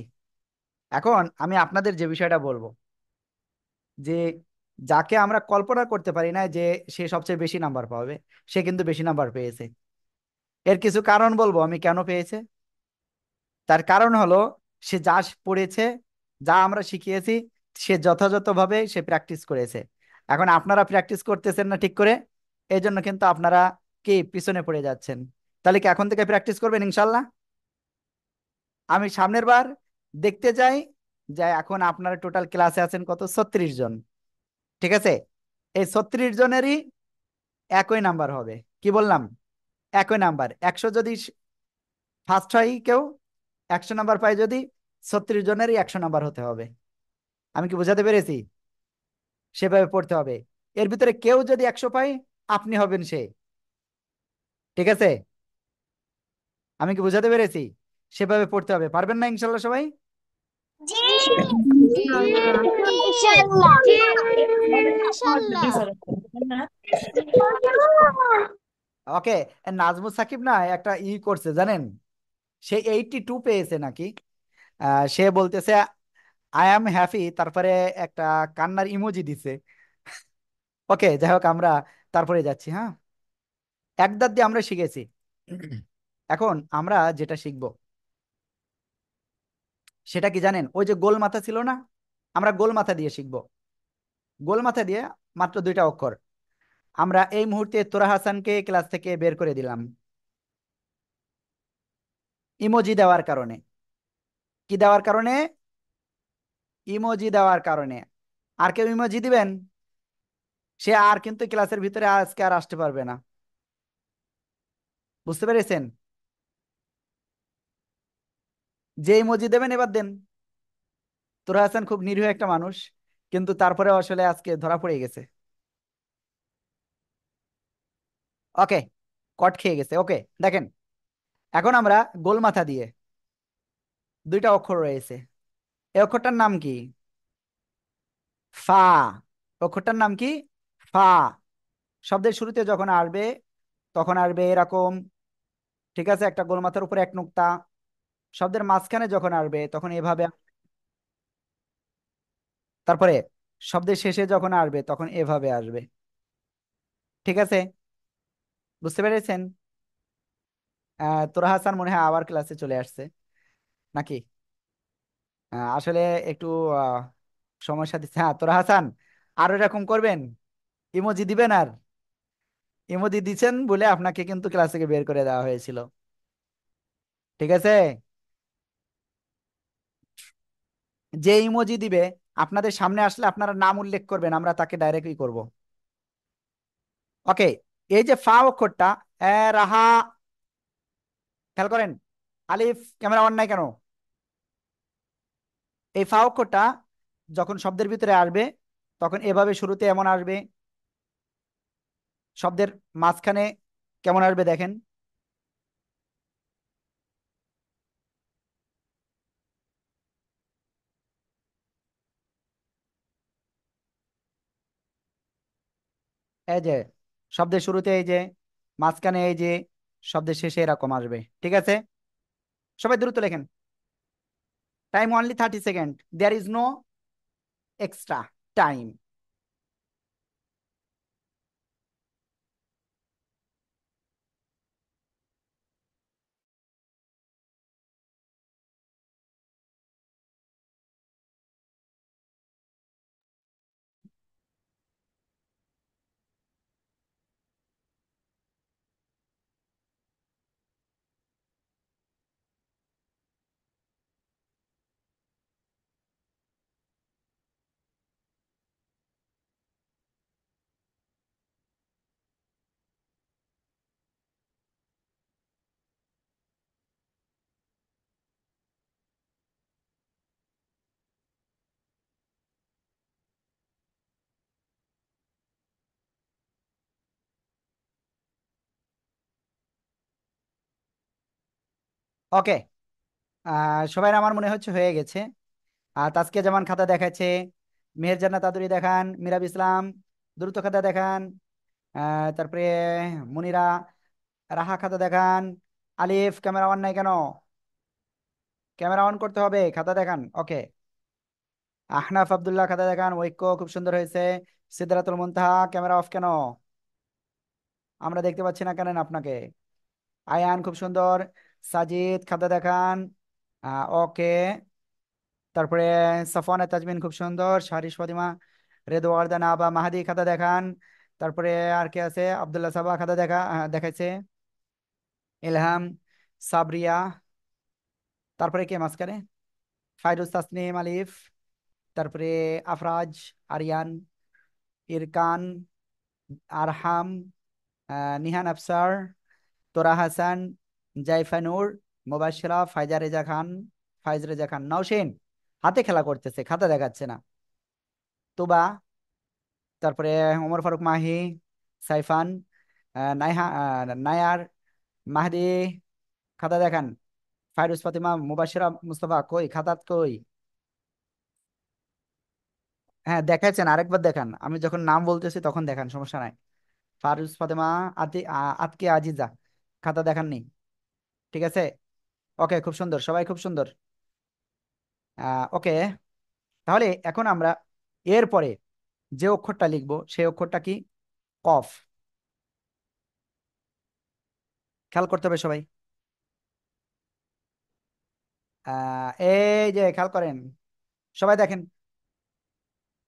এখন আমি আপনাদের যে বিষয়টা বলবো, যে যাকে আমরা কল্পনা করতে পারি না যে সে সবচেয়ে বেশি নাম্বার পাবে, সে কিন্তু বেশি নাম্বার পেয়েছে। এর কিছু কারণ বলবো আমি কেন পেয়েছে। তার কারণ হলো, সে যা পড়েছে, যা আমরা শিখিয়েছি, সে যথাযথভাবে সে প্র্যাকটিস করেছে। এখন আপনারা প্র্যাকটিস করতেছেন না ঠিক করে, এই জন্য কিন্তু আপনারা কি পিছনে পড়ে যাচ্ছেন। তাহলে কি এখন থেকে প্র্যাকটিস করবেন ইনশাল্লাহ? আমি সামনের বার দেখতে চাই যে এখন আপনারা টোটাল ক্লাসে আছেন কত, 36 জন। ঠিক আছে, এই 36 জনেরই একই নাম্বার হবে। কি বললাম? একই নাম্বার। 100 যদি ফার্স্ট হয় কেউ, 100 নাম্বার পায় যদি, 36 জনেরই 100 নাম্বার হতে হবে। আমি কি বোঝাতে পেরেছি? সেভাবে পড়তে হবে। এর ভিতরে কেউ যদি 100 পায়, আপনি হবেন সে। ঠিক আছে? আমি কি বোঝাতে পেরেছি? সেভাবে পড়তে হবে। পারবেন না ইনশাল্লাহ সবাই? জি, ইনশাআল্লাহ। ইনশাল্লাহ, ইনশাল্লাহ। ওকে। নাজমুল সাকিব না একটা করছে জানেন, সে 82 পেয়েছে নাকি। সে বলতেছে আই অ্যাম হ্যাপি, তারপরে একটা কান্নার ইমোজি দিছে। ওকে, যাই হোক, আমরা তারপরে যাচ্ছি, হ্যাঁ। এক দাঁত দিয়ে আমরা শিখেছি। এখন আমরা যেটা শিখবো সেটা কি জানেন? ওই যে গোল মাথা ছিল না, আমরা গোল মাথা দিয়ে শিখবো। গোল মাথা দিয়ে মাত্র দুইটা অক্ষর। আমরা এই মুহূর্তে তোরা হাসানকে ক্লাস থেকে বের করে দিলাম ইমোজি দেওয়ার কারণে। কি দেওয়ার কারণে? ইমোজি দেওয়ার কারণে। আর কেউ ইমোজি দিবেন? সে আর কিন্তু ক্লাসের ভিতরে আজকে আর আসতে পারবে না। বুঝতে পেরেছেন? যে ইমোজি দেবেন এবার দেন। তোরা হাসান খুব নিরীহ একটা মানুষ, কিন্তু তারপরে আসলে আজকে ধরা পড়ে গেছে। ওকে, কট খেয়ে গেছে। ওকে, দেখেন, এখন আমরা গোল মাথা দিয়ে দুইটা অক্ষর রয়েছে। এই অক্ষরটার নাম কি? ফা। অক্ষরটার নাম কি? ফা। শব্দের শুরুতে যখন আসবে তখন আসবে এরকম। ঠিক আছে, একটা গোল মাথার উপরে এক নুক্তা। শব্দের মাঝখানে যখন আসবে তখন এভাবে। তারপরে শব্দের শেষে যখন আসবে তখন এভাবে আসবে। ঠিক আছে? বুঝতে পেরেছেন? তোরা হাসান মনে হয় আবার ক্লাসে চলে আসছে নাকি? আসলে একটু আহ, সমস্যা দিচ্ছে। হ্যাঁ, তোরা হাসান, আর এরকম করবেন, ইমোজি দিবেন। আর ইমোজি দিচ্ছেন বলে আপনাকে কিন্তু ক্লাস থেকে বের করে দেওয়া হয়েছিল। ঠিক আছে? যে ইমোজি দিবে আপনাদের সামনে আসলে আপনারা নাম উল্লেখ করবেন, আমরা তাকে ডাইরেক্টলি করব। ওকে। এই যে ফা অক্ষরটা, রাহা, খেয়াল করেন। আলিফ, ক্যামেরা অন নাই কেন? এই ফা অক্ষরটা যখন শব্দের ভিতরে আসবে তখন এভাবে শুরুতে এমন আসবে, শব্দের মাঝখানে কেমন আসবে দেখেন। এই যে শব্দের শুরুতে এই যে, মাঝখানে এই যে, শব্দের শেষে এরকম আসবে। ঠিক আছে, সবাই দ্রুত লেখেন। Time only 30 second, there is no extra time. Okay, সবাই আমার মনে হচ্ছে হয়ে গেছে। আর তাসকিয়া জামান খাতা দেখাচ্ছে, মেহেরজান্নাত তাদুরি দেখান, মিরাব ইসলাম দ্রুত খাতা দেখান, তারপরে মুনিরা, রাহা খাতা দেখান। আলিফ ক্যামেরা অন নাই কেন? ক্যামেরা অন করতে হবে, খাতা দেখান। ওকে, আহনাফ আব্দুল্লাহ খাতা দেখান, ঐক্য খুব সুন্দর হয়েছে। সিদরাতুল মুনতাহা ক্যামেরা অফ কেন? আমরা দেখতে পাচ্ছি না কেন আপনাকে? আয়ান খুব সুন্দর। সাজিদ খাতা দেখান। ওকে, তারপরে সাফওয়ান তাজমিন খুব সুন্দর। শারিস ফাতিমা, রেদওয়ার্দান আবা মাহাদি খাতা দেখান। তারপরে আর কে আছে? আব্দুল্লাহ সাবা খাতা দেখাইছে। ইলহাম, সাবরিয়া, তারপরে কে মাঝখানে? ফাইরুজ তাসনিম আলিফ, তারপরে আফরাজ, আরিয়ান, ইরকান, আরহাম, নিহান আফসার, তোরা হাসান, জাইফা নূর, মুবাশশিরা, ফাইজা রেজা খান, ফাইজ রেজা খান, নওশিন হাতে খেলা করতেছে, খাতা দেখাচ্ছে না। তুবা, তারপরে ওমর ফারুক মাহি, সাইফান, নায়ার, মাহদি খাতা দেখান। ফাইরুজ ফাতিমা, মুবাশশিরা, মুস্তফা কই খাতা কই? হ্যাঁ দেখাচ্ছেন, আরেকবার দেখান, আমি যখন নাম বলতেছি তখন দেখান, সমস্যা নাই। ফারুজ ফাতেমা, আতকে আজিজা খাতা দেখাননি। ঠিক আছে, ওকে, খুব সুন্দর, সবাই খুব সুন্দর। ওকে, তাহলে এখন আমরা এরপরে যে অক্ষরটা লিখবো সেই অক্ষরটা কি? কফ। খেয়াল করতে হবে সবাই। এই যে খেয়াল করেন, সবাই দেখেন,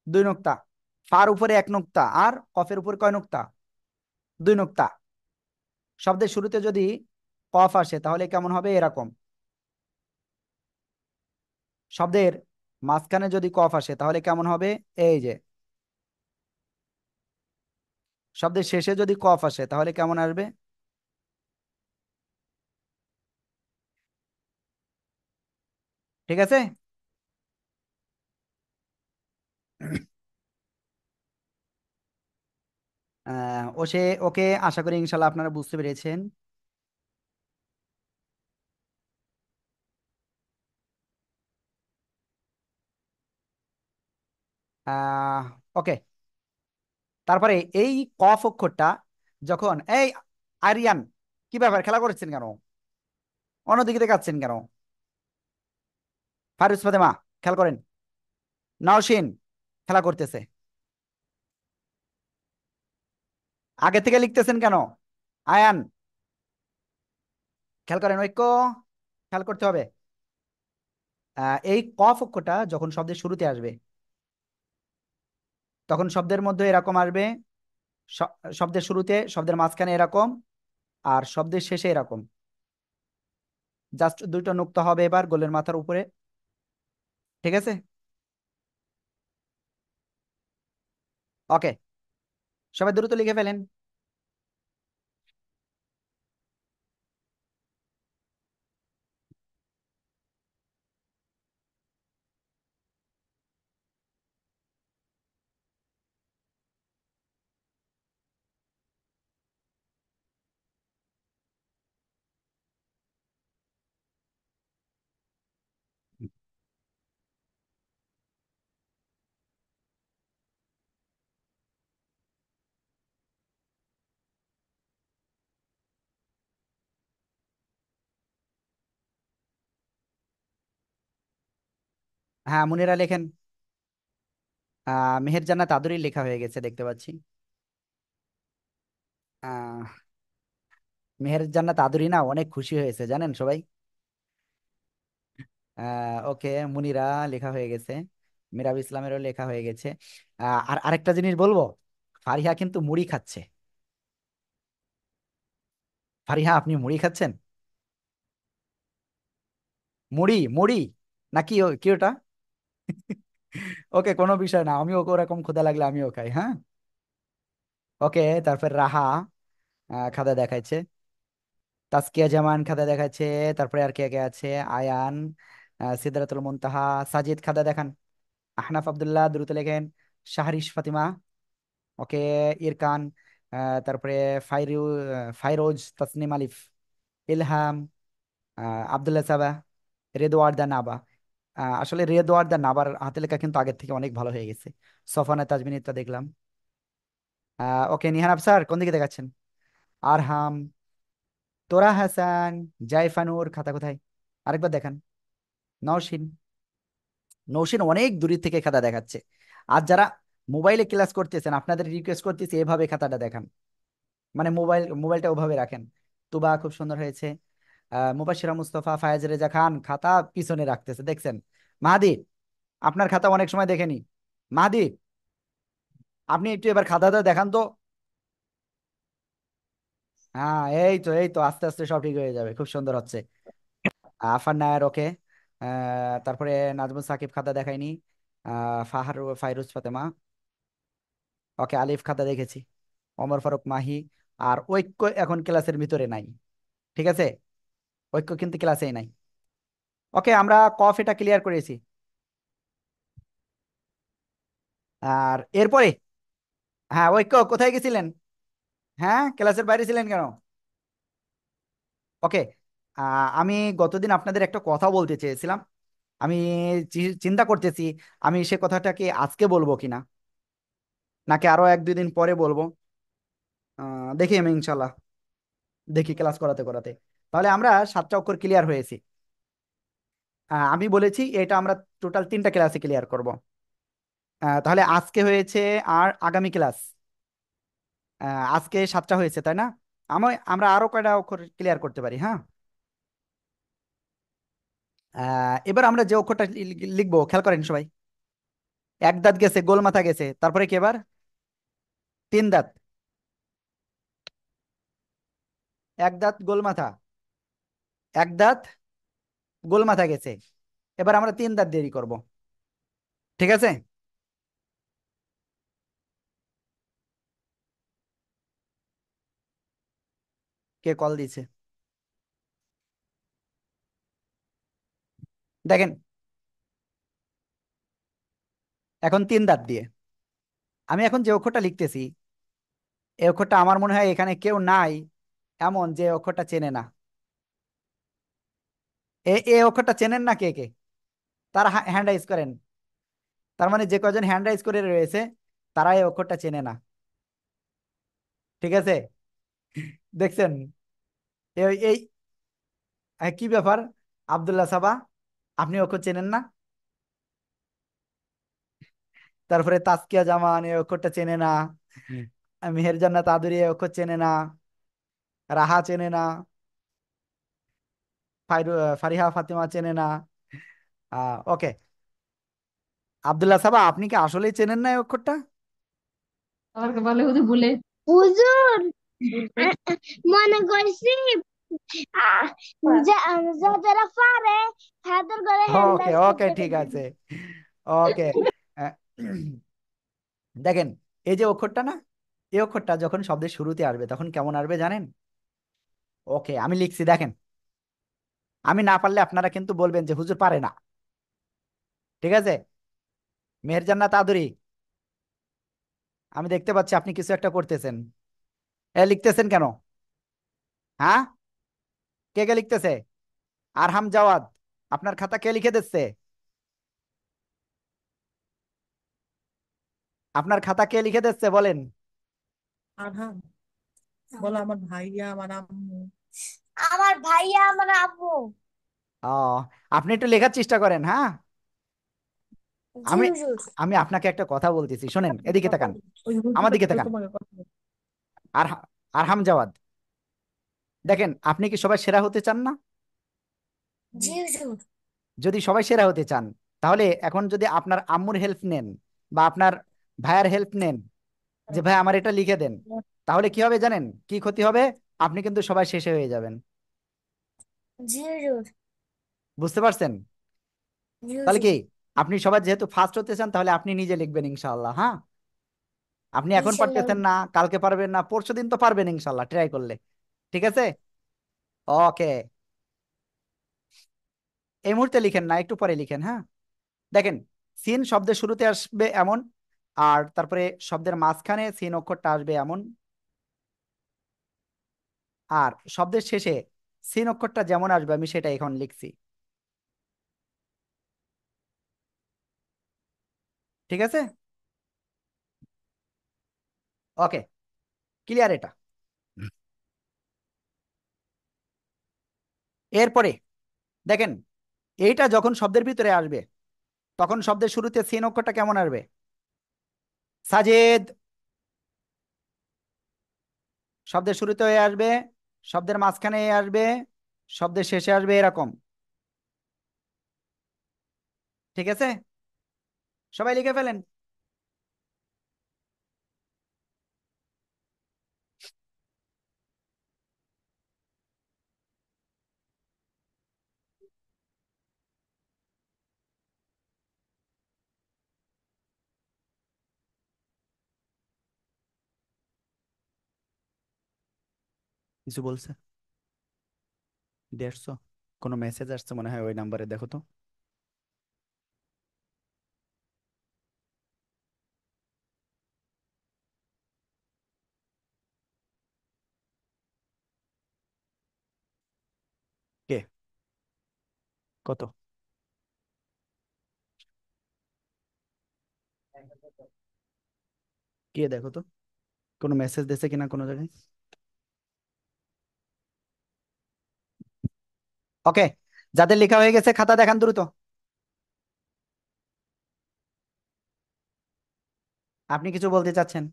2 নোক্তা। ফার উপরে 1 নোক্তা, আর কফের উপর কয় নোক্তা? 2 নোক্তা। শব্দের শুরুতে যদি কফ আসে তাহলে কেমন হবে? এরকম। শব্দের মাঝখানে যদি কফ আসে তাহলে কেমন হবে? এই যে। শব্দের শেষে যদি কফ আসে তাহলে কেমন আসবে? ঠিক আছে। ও সে, ওকে, আশা করি ইনশাল্লাহ আপনারা বুঝতে পেরেছেন। আহ ওকে, তারপরে এই কফ অক্ষরটা যখন এই, আরিয়ান, কি ব্যাপার, খেলা করছেন কেন? অন্যদিকে দেখাচ্ছেন কেন? ফারিস ফাতেমা, খেয়াল করেন। নওশিন খেলা করতেছে, আগে থেকে লিখতেছেন কেন? আয়ান, খেয়াল করেন। ঐক্য, খেয়াল করতে হবে। এই কফ অক্ষরটা যখন শব্দের শুরুতে আসবে তখন শব্দের মধ্যে এরকম আসবে। শব্দের শুরুতে, শব্দের মাঝখানে এরকম, আর শব্দের শেষে এরকম। জাস্ট 2টা নোক্তা হবে এবার গোলের মাথার উপরে। ঠিক আছে, ওকে, সবাই দ্রুত লিখে ফেলেন। হ্যাঁ, মুনিরা লেখেন। মেহের জান্নাত আদুরি লেখা হয়ে গেছে দেখতে পাচ্ছি। আহ মেহের জান্নাত আদুরি না অনেক খুশি হয়েছে জানেন সবাই। ওকে, মুনিরা লেখা হয়ে গেছে। মিরাব ইসলামেরও লেখা হয়ে গেছে। আর আরেকটা জিনিস বলবো, ফারিহা কিন্তু মুড়ি খাচ্ছে। ফারিহা, আপনি মুড়ি খাচ্ছেন? মুড়ি মুড়ি নাকি কি ওটা? ওকে, কোনো বিষয় না, আমিও ওরকম ক্ষুধা লাগলে আমিও খাই, হ্যাঁ। ওকে, তারপর রাহা খাদা দেখাইছে। তাসকিয়া জামান খাদা দেখাচ্ছে। তারপরে আর কে কে আছে? আয়ান, সিদরাতুল মুনতাহা, সাজিদ খাদা দেখান। আহনাফ আব্দুল্লাহ দ্রুত লেখেন। শাহরিশ ফাতিমা। ওকে, ইরকান। তারপরে ফাইরু ফাইরোজ তাসনিম আলিফ, ইলহাম, আব্দুল্লাহ সাবা, রেদওয়ার দা নাবা। আসলে রেদওয়ার দা নাবার হাতে লেখা কিন্তু আগের থেকে অনেক ভালো হয়ে গেছে। সফানা তাজমিনিরটা দেখলাম। ওকে, নিহান আফসার কোন দিকে দেখাচ্ছেন? আরহাম, তোরা হাসান, জাইফানুর খাতা কোথায়? আরেকবার দেখান। নওশিন। নওশিন অনেক দূরের থেকে খাতা দেখাচ্ছে। আর যারা মোবাইলে ক্লাস করতেছেন আপনাদের রিকোয়েস্ট করতেছি এভাবে খাতাটা দেখান, মানে মোবাইলটা ওভাবে রাখেন। তুবা খুব সুন্দর হয়েছে। মুবাশিরা মুস্তফা, ফায়াজ রেজা খান খাতা পিছনে রাখতেছে দেখছেন। মাহাদি, আপনার খাতা অনেক সময় দেখেনি। মাহাদি, আপনি একটু এবার খাতাটা দেখান তো। হ্যাঁ, এই তো আস্তে আস্তে সব ঠিক হয়ে যাবে, খুব সুন্দর হচ্ছে। আফান নায়ার, ওকে। তারপরে নাজমুল সাকিব খাতা দেখায়নি। ফাহার ফাইরুজ ফাতেমা। ওকে, আলিফ খাতা দেখেছি। ওমর ফারুক মাহি। আর ঐক্য এখন ক্লাসের ভিতরে নাই। ঠিক আছে, ঐক্য কিন্তু ক্লাসেই নাই। ওকে, আমরা কফ এটা ক্লিয়ার করেছি। আর এরপরে, হ্যাঁ, ঐক্য কোথায় গেছিলেন? হ্যাঁ, ক্লাসের বাইরে ছিলেন কেন? ওকে, আমি গতদিন আপনাদের একটা কথা বলতে চেয়েছিলাম। আমি চিন্তা করতেছি আমি সে কথাটাকে আজকে বলবো কিনা, নাকি আরো এক দুই দিন পরে বলবো। দেখি আমি ইনশাল্লাহ, দেখি ক্লাস করাতে করাতে। তাহলে আমরা 7টা অক্ষর ক্লিয়ার হয়েছি। আমি বলেছি এটা আমরা টোটাল 3টা ক্লাসে ক্লিয়ার করব। তাহলে আজকে হয়েছে, আর আগামী ক্লাস, আজকে 7টা হয়েছে তাই না? আমরা আরো কয়টা অক্ষর ক্লিয়ার করতে পারি, হ্যাঁ। এবার আমরা যে অক্ষরটা লিখবো খেয়াল করেন সবাই। এক দাঁত গেছে, গোল মাথা গেছে, তারপরে কি এবার? 3 দাঁত। এক দাঁত গোল মাথা, এক দাঁত গোল মাথা গেছে। এবার আমরা 3 দাঁত দেরি করব। ঠিক আছে। কে কল দিছে? দেখেন, এখন 3 দাঁত দিয়ে আমি এখন যে অক্ষরটা লিখতেছি, এই অক্ষরটা আমার মনে হয় এখানে কেউ নাই এমন যে অক্ষরটা চেনে না। এই অক্ষরটা চেনেন না কে কে? তারা হ্যান্ড রাইজ করেন। তার মানে যে কজন হ্যান্ড রাইজ করে রয়েছে তারা এই অক্ষরটা চেনে না। ঠিক আছে, দেখছেন? এই এই কি ব্যাপার? আব্দুল্লাহ সাবা, আপনি অক্ষর চেনেন না? তারপরে তাসকিয়া জামান এই অক্ষরটা চেনে না। মেহের জান্নাত আদুরি এই অক্ষর চেনে না। রাহা চেনে না। ফারিহা ফাতিমা চেনে না। ওকে, আব্দুল্লাহ সাবা আপনি কি আসলেই চেনেন না এই অক্ষরটা? আমাকে বলে হুজুর বলে হুজুর মনে করছি আহ, যারা পারে তাদের করে হ্যান্ড ওকে রাইজ ওকে, করতে ঠিক বলছি। আছে। ওকে, দেখেন, এই যে অক্ষরটা না, এই অক্ষরটা যখন শব্দের শুরুতে আসবে তখন কেমন আসবে জানেন? ওকে, আমি লিখছি দেখেন। আমি না পারলে আপনারা কিন্তু বলবেন যে হুজুর পারে না। ঠিক আছে। মেহের জান্নাত আদুরি, আমি দেখতে পাচ্ছি আপনি কিছু একটা করতেছেন। লিখতেছেন কেন? হ্যাঁ, কে কে লিখতেছে? আরহাম জাওয়াদ, আপনার খাতা কে লিখে দিচ্ছে? আপনার খাতা কে লিখে দিচ্ছে বলেন? আরহাম, বলো আমার ভাইয়া আমার আম্মু। আমার ভাইয়া আমার আব্বু। ও, আপনি একটু লেখার চেষ্টা করেন, হ্যাঁ। জি আমি হুজুর। আমি আপনাকে একটা কথা বলতেছি, শোনেন, এদিকে কথা তাকান, বল। ওই আমার হুজুরের দিকে সাথে তাকান। তোমাকে কথা বল। আর আরহাম জাওয়াদ, দেখেন, আপনি কি সবাই সেরা হতে চান না? জি হুজুর। যদি সবাই সেরা হতে চান, তাহলে এখন যদি আপনার আম্মুর হেল্প নেন বা আপনার ভাইয়ের হেল্প নেন, যে ভাই আমার এটা লিখে দেন, তাহলে কি হবে জানেন? কি ক্ষতি হবে? আপনি কিন্তু সবাই শেষে হয়ে যাবেন। জি হুজুর। বুঝতে পারছেন? জি তাহলে হুজুর। কি, আপনি সবাই যেহেতু ফার্স্ট হতে চান, তাহলে আপনি নিজে লিখবেন ইনশাআল্লাহ, হ্যাঁ? আপনি এখন ইনশাল্লাহ পারতেছেন হুজুর। না, কালকে পারবেন না, পরশুদিন তো পারবেন ইনশাআল্লাহ, ট্রাই করলে। ঠিক আছে? ওকে, এই মুহূর্তে লিখেন না, একটু পরে লিখেন, হ্যাঁ? দেখেন, সিন শব্দের শুরুতে আসবে এমন, আর তারপরে শব্দের মাঝখানে সিন অক্ষরটা আসবে এমন, আর শব্দের শেষে সিন অক্ষরটা যেমন আসবে আমি সেটা এখন লিখছি। ঠিক আছে? ওকে, ক্লিয়ার এটা? এরপরে দেখেন, এইটা যখন শব্দের ভিতরে আসবে, তখন শব্দের শুরুতে সিন অক্ষরটা কেমন আসবে? সাজেদ, শব্দের শুরুতে হয়ে আসবে, শব্দের মাঝখানে আসবে, শব্দের শেষে আসবে এরকম। ঠিক আছে? সবাই লিখে ফেলেন। কিছু বলছে? 150? কোনো মেসেজ আসছে মনে হয় ওই নাম্বারে, দেখো তো। কে? কত? কে, দেখো তো, কোনো মেসেজ দিয়েছে কিনা কোনো জায়গায়। ওকে, যাদের লেখা হয়ে গেছে খাতা দেখান দ্রুত। আপনি কিছু বলতে চাচ্ছেন?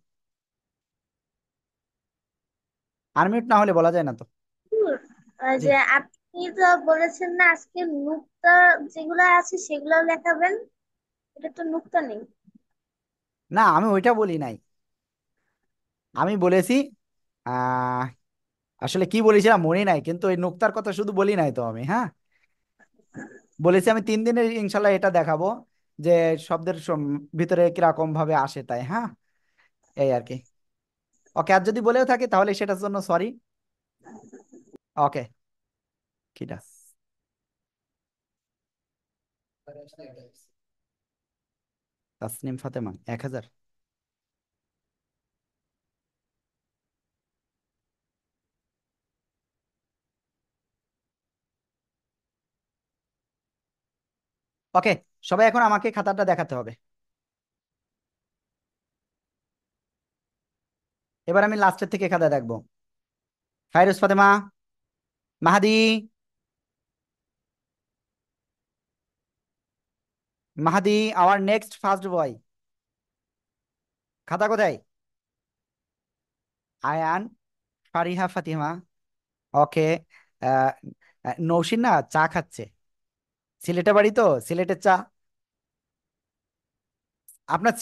আনমিউট না হলে বলা যায় না তো। হুজুর, জি। যে আপনি তো বলেছেন না আজকে নুক্তা যেগুলো আছে সেগুলো লেখাবেন, এটা তো নুক্তা নেই। না, আমি ওইটা বলি নাই। আমি বলেছি, আহ আসলে কি বলেছিলাম মনে নাই, কিন্তু ওই নোক্তার কথা শুধু বলি নাই তো আমি, হ্যাঁ? বলেছি আমি 3 দিনের ইনশাল্লাহ এটা দেখাবো, যে শব্দের ভিতরে কিরকম ভাবে আসে, তাই, হ্যাঁ? এই আর কি। ওকে, আর যদি বলেও থাকি তাহলে সেটার জন্য সরি। ওকে, কিটা তাসনিম ফাতেমা 1000। ওকে, সবাই এখন আমাকে খাতাটা দেখাতে হবে। এবার আমি লাস্টের থেকে খাতা দেখবো। ফাইরুজ ফাতেমা, মাহাদি, মাহাদি, আওয়ার নেক্সট ফার্স্ট বয়। খাতা কোথায়? আয়ান, ফারিহা ফাতিমা। ওকে। আহ, নৌসিন না চা খাচ্ছে, সিলেটে বাড়ি তো, সিলেটের চা। আপনার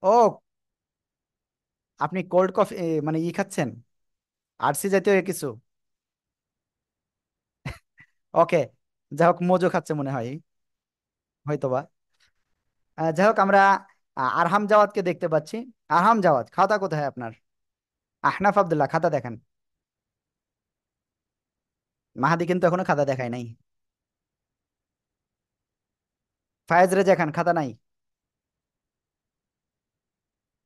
ও, আপনি কোল্ড কফি মানে খাচ্ছেন, আরসি জাতীয় কিছু। ওকে, যাই হোক, মোজো খাচ্ছে মনে হয়, হয়তোবা। যাই হোক, আমরা আরহাম জাওয়াদকে দেখতে পাচ্ছি। আরহাম জাওয়াদ, খাতা কোথায় আপনার? আহনাফ আব্দুল্লাহ, খাতা দেখান। মাহাদি কিন্তু এখনো খাতা দেখায় নাই। ফায়েজ রেজা খান, খাতা নাই।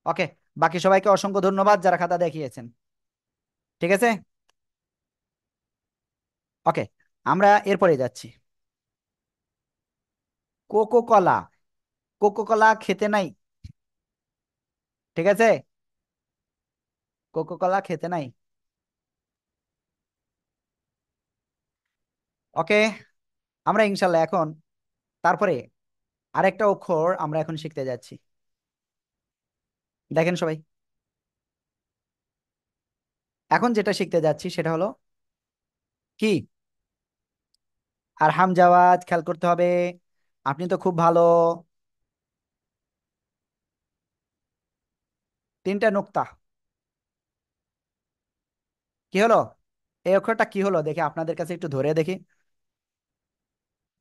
ওকে, বাকি সবাইকে অসংখ্য ধন্যবাদ যারা খাতা দেখিয়েছেন। ঠিক আছে? ওকে, আমরা এরপরে যাচ্ছি। কোকো কলা, কোকো কলা খেতে নাই। ঠিক আছে? কোকো কলা খেতে নাই। ওকে, আমরা ইনশাল্লাহ এখন, তারপরে আরেকটা অক্ষর আমরা এখন শিখতে যাচ্ছি। দেখেন সবাই, এখন যেটা শিখতে যাচ্ছি সেটা হলো কি? আর হামজাওয়াত খেয়াল করতে হবে। আপনি তো খুব ভালো। তিনটা নুক্তা। কি হলো? এই অক্ষরটা কি হলো দেখি, আপনাদের কাছে একটু ধরে দেখি।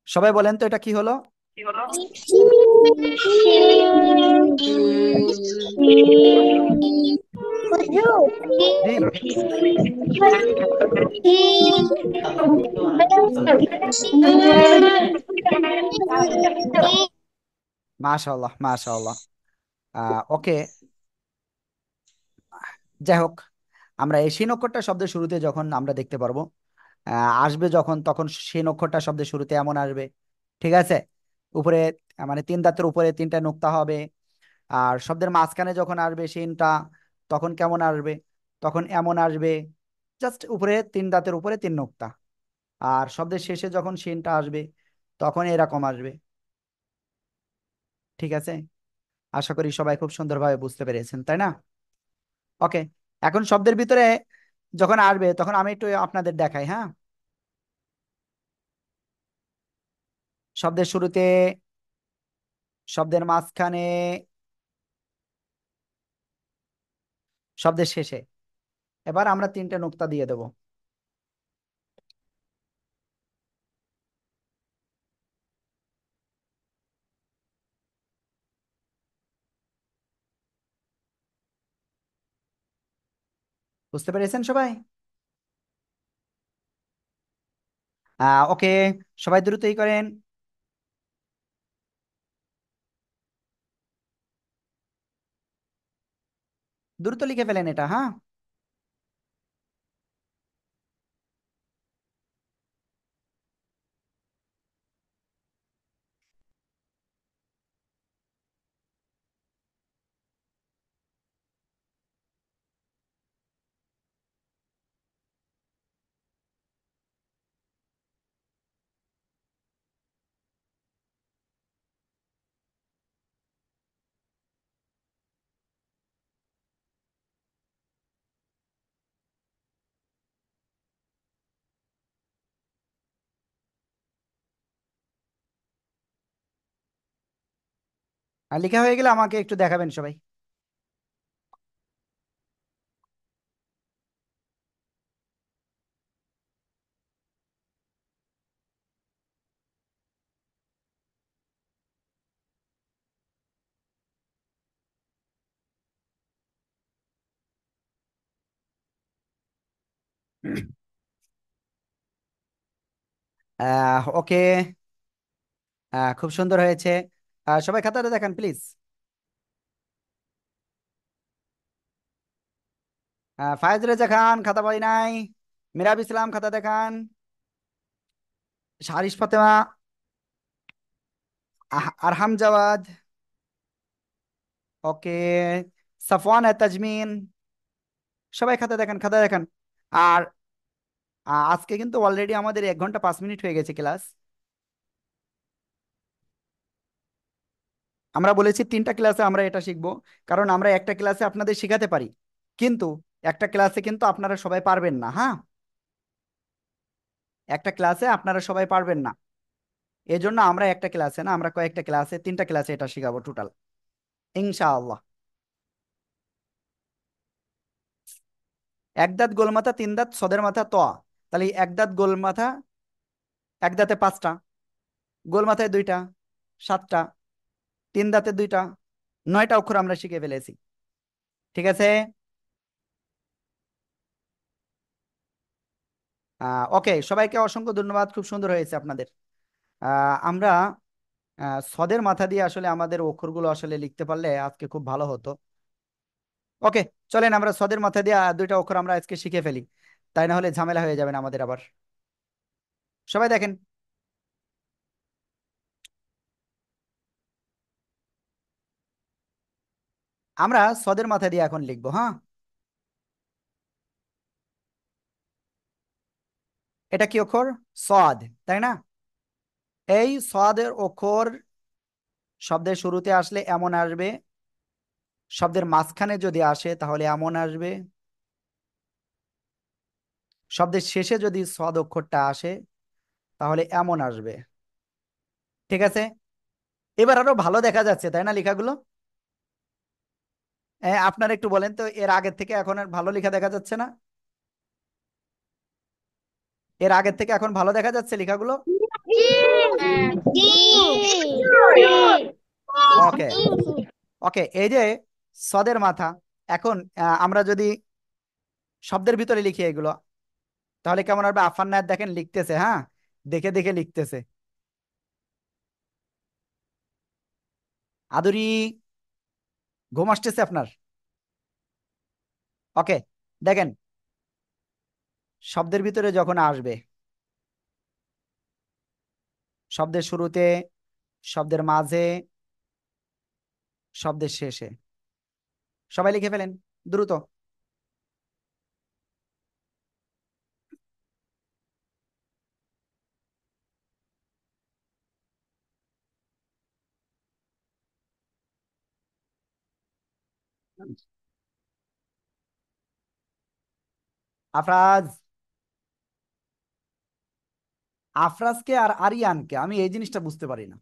সবাই বলেন তো এটা কি হলো? হুজুর, জি। মাশাআল্লাহ, মাশাআল্লাহ। ওকে, যাই হোক, আমরা এই শিন অক্ষরটা শব্দের শুরুতে যখন আমরা দেখতে পারবো, আসবে যখন, তখন শিন অক্ষরটা শব্দের শুরুতে এমন আসবে। ঠিক আছে? উপরে, মানে তিন দাঁতের উপরে তিনটা নোক্তা হবে। আর শব্দের মাঝখানে যখন আসবে শিনটা, তখন কেমন আসবে? তখন এমন আসবে। জাস্ট উপরে তিন দাঁতের উপরে তিন নোক্তা। আর শব্দের শেষে যখন শিনটা আসবে, তখন এরকম আসবে। ঠিক আছে? আশা করি সবাই খুব সুন্দরভাবে বুঝতে পেরেছেন, তাই না? ওকে, এখন শব্দের ভিতরে যখন আসবে তখন আমি একটু আপনাদের দেখাই, হ্যাঁ। শব্দের শুরুতে, শব্দের মাঝখানে, শব্দের শেষে। এবার আমরা তিনটে নুক্তা দিয়ে দেব। বুঝতে পেরেছেন সবাই? ওকে, সবাই দ্রুতই করেন। দ্রুত লিখে ফেলেন এটা, হ্যাঁ। আর লেখা হয়ে গেলে আমাকে একটু দেখাবেন সবাই। ওকে, খুব সুন্দর হয়েছে। সবাই খাতাটা দেখান প্লিজ। ফায়েজ রেজা খান খাতা পাই নাই। মিরাব ইসলাম খাতা দেখান। শারিস ফাতেমা, আরহাম জাওয়াদ। ওকে, সাফওয়ান তাজমিন। সবাই খাতা দেখান, খাতা দেখান। আর আজকে কিন্তু অলরেডি আমাদের 1 ঘন্টা 5 মিনিট হয়ে গেছে ক্লাস। আমরা বলেছি তিনটা ক্লাসে আমরা এটা শিখবো, কারণ আমরা একটা ক্লাসে আপনাদের শেখাতে পারি, কিন্তু একটা ক্লাসে কিন্তু আপনারা সবাই পারবেন না, হ্যাঁ। একটা ক্লাসে আপনারা সবাই পারবেন না। এই জন্য আমরা একটা ক্লাসে না, আমরা কয়েকটা ক্লাসে, তিনটা ক্লাসে এটা শেখাবো টোটাল, ইনশাআল্লাহ। এক দাঁত গোল মাথা, তিন দাঁত সদের মাথা তোয়া। তাহলে এক দাঁত গোল মাথা, এক দাঁতে পাঁচটা, গোল মাথায় দুইটা, সাতটা, তিন দাঁতে দুইটা, 9টা অক্ষর আমরা শিখে ফেলেছি। ঠিক আছে? ওকে, সবাইকে অসংখ্য ধন্যবাদ, খুব সুন্দর হয়েছে আপনাদের। আমরা সদের মাথা দিয়ে আসলে আমাদের অক্ষরগুলো আসলে লিখতে পারলে আজকে খুব ভালো হতো। ওকে, চলেন আমরা সদের মাথা দিয়ে দুইটা অক্ষর আমরা আজকে শিখে ফেলি, তাই না হলে ঝামেলা হয়ে যাবে না আমাদের আবার। সবাই দেখেন, আমরা সদের মাথা দিয়ে এখন লিখবো, হ্যাঁ। এটা কি অক্ষর? সদ, তাই না? এই সদের অক্ষর শব্দের শুরুতে আসলে এমন আসবে, শব্দের মাঝখানে যদি আসে তাহলে এমন আসবে, শব্দের শেষে যদি সদ অক্ষরটা আসে তাহলে এমন আসবে। ঠিক আছে, এবার আরো ভালো দেখা যাচ্ছে তাই না লেখাগুলো? আপনারা একটু বলেন তো, এর আগের থেকে এখন আর ভালো লেখা দেখা যাচ্ছে না? এর আগের থেকে এখন ভালো দেখা যাচ্ছে লেখাগুলো? জি ওকে, ওকে, এই যে সদের মাথা, এখন আমরা যদি শব্দের ভিতরে লিখি এগুলো তাহলে কেমন হবে? আফান্নার দেখেন লিখতেছে, হ্যাঁ, দেখে দেখে লিখতেছে। আদুরি, ঘুম আসতেছে আপনার? ওকে, দেখেন, শব্দের ভিতরে যখন আসবে, শব্দের শুরুতে, শব্দের মাঝে, শব্দের শেষে, সবাই লিখে ফেলেন দ্রুত। আফরাজ, আফরাজকে আর আরিয়ানকে আমি এই জিনিসটা বুঝতে পারি না।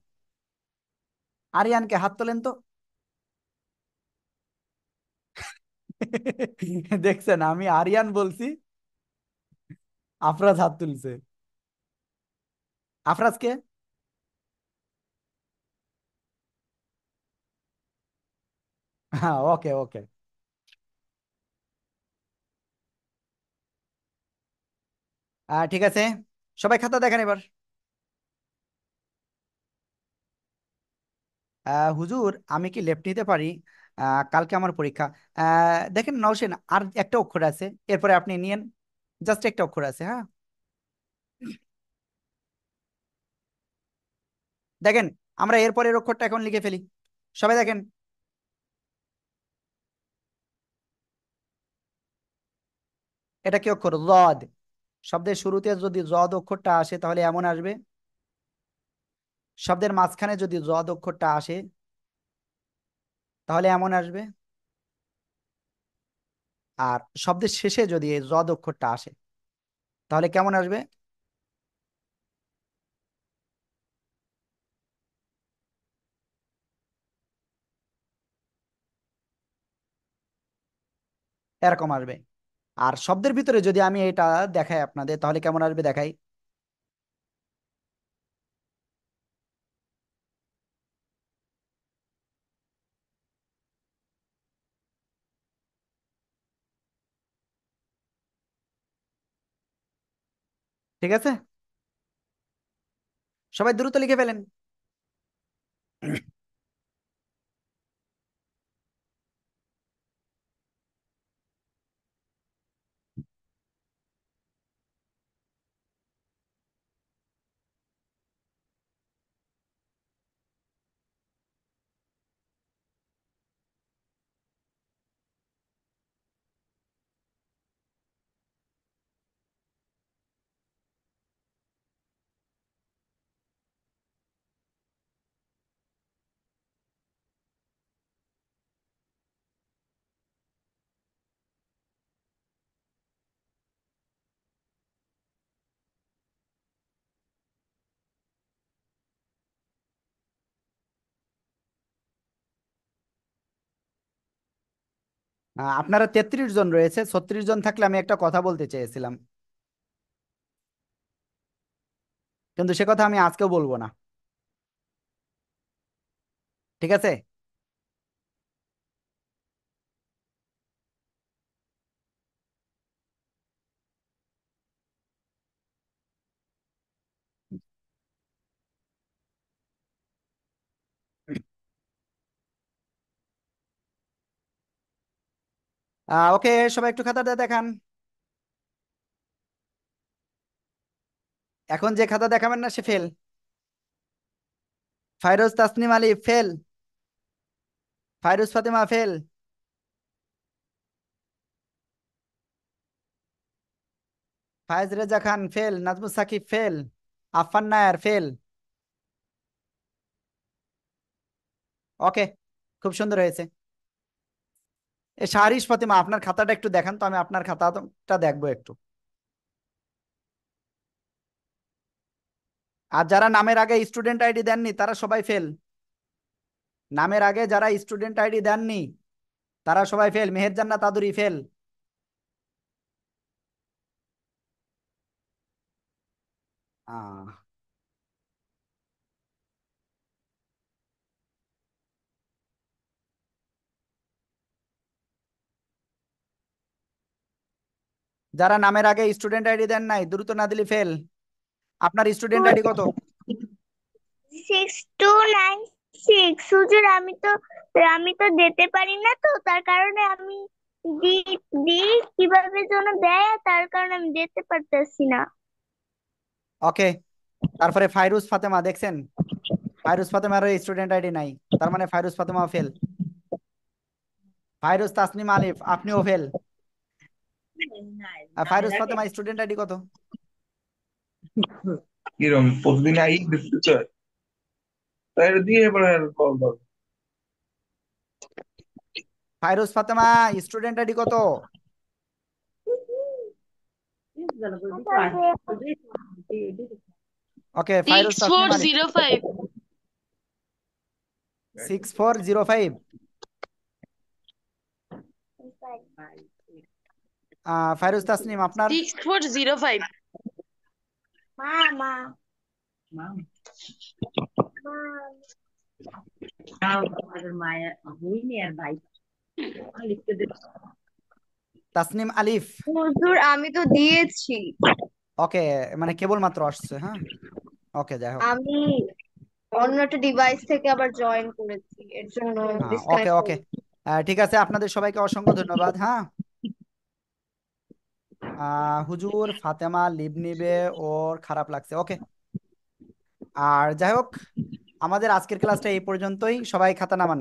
আরিয়ানকে হাত তোলেন তো। দেখছেন, আমি আরিয়ান বলছি, আফরাজ হাত তুলছে। আফরাজকে, হ্যাঁ, ওকে ওকে। ঠিক আছে, সবাই খাতা দেখেন এবার। হুজুর, আমি কি লেফট নিতে পারি? কালকে আমার পরীক্ষা। দেখেন নওশেন, আর একটা অক্ষর আছে, এরপরে আপনি নিয়েন। জাস্ট একটা অক্ষর আছে, হ্যাঁ। দেখেন, আমরা এরপরের অক্ষরটা এখন লিখে ফেলি। সবাই দেখেন, এটা কি অক্ষর? জদ। শব্দের শুরুতে যদি জদ অক্ষরটা আসে তাহলে এমন আসবে, শব্দের মাঝখানে যদি জদ অক্ষরটা আসে তাহলে এমন আসবে, আর শব্দের শেষে যদি এই জদ অক্ষরটা আসে তাহলে কেমন আসবে? এরকম আসবে। আর শব্দের ভিতরে যদি আমি এটা দেখাই আপনাদের তাহলে কেমন আসবে দেখাই। ঠিক আছে, সবাই দ্রুত লিখে ফেলেন। আপনারা 33 জন রয়েছে, 36 জন থাকলে আমি একটা কথা বলতে চেয়েছিলাম, কিন্তু সে কথা আমি আজকেও বলবো না। ঠিক আছে, ওকে, সবাই একটু খাতাটা দেখান। এখন যে খাতা দেখাবেন না সে fail. Fairoz Tasnim Ali fail, Fairuz Fatema fail, Fayez Reza Khan fail, Nazmus Sakib fail, Affan Nayar fail, okay, খুব সুন্দর হয়েছে। এ শাহরিশ ফাতেমা, আপনার খাতাটা একটু দেখান তো, আমি আপনার খাতাটা দেখবো একটু। আর যারা নামের আগে স্টুডেন্ট আইডি দেননি তারা সবাই ফেল। নামের আগে যারা স্টুডেন্ট আইডি দেননি তারা সবাই ফেল। মেহের জান্নাত আদুরি ফেল। আহ, যারা নামের আগে স্টুডেন্ট আইডি দেন নাই দ্রুত না দিলে ফেল। আপনার স্টুডেন্ট আইডি কত? 6296। হুজুর, আমি তো দিতে পারি না, তো তার কারণে আমি দি দি কিভাবে যেন দেয়, তার কারণে আমি দিতে পারতেছি না। ওকে, তারপরে ফাইরুজ ফাতেমা দেখছেন, ফাইরুজ ফাতেমার স্টুডেন্ট আইডি নাই, তার মানে ফাইরুজ ফাতেমা ফেল। ফাইরুজ তাসনিম আলিফ আপনিও ফেল। আর ফাইরুজ ফাতেমা স্টুডেন্ট আইডি কত? কিরম প্রতিদিন আই দেখতে চায়, তাই দিয়ে এবার কল দাও। ফাইরুজ ফাতেমা স্টুডেন্ট আইডি কত? ওকে, ফাইরুজ সিক্স ফোর তাসনিম আলিফ। Zero five 6405। ফাইরুজ তাসনিম আপনার? 6405। মা মা মা তাসনিম আলিফ। হুজুর, আমি তো দিয়েছি। ওকে, মানে কেবলমাত্র আসছে, হ্যাঁ। ওকে, যাই হোক। আমি অন্য একটা ডিভাইস থেকে আবার জয়েন করেছি, এর জন্য হ্যাঁ, ওকে ডিসকানেক্ট ওকে। হয়ে। ঠিক আছে, আপনাদের সবাইকে অসংখ্য ধন্যবাদ, হ্যাঁ। হুজুর ফাতেমা লিভ নিবে, ওর খারাপ লাগছে, ওকে। আর যাই হোক, আমাদের আজকের ক্লাসটা এই পর্যন্তই। সবাই খাতা নামান।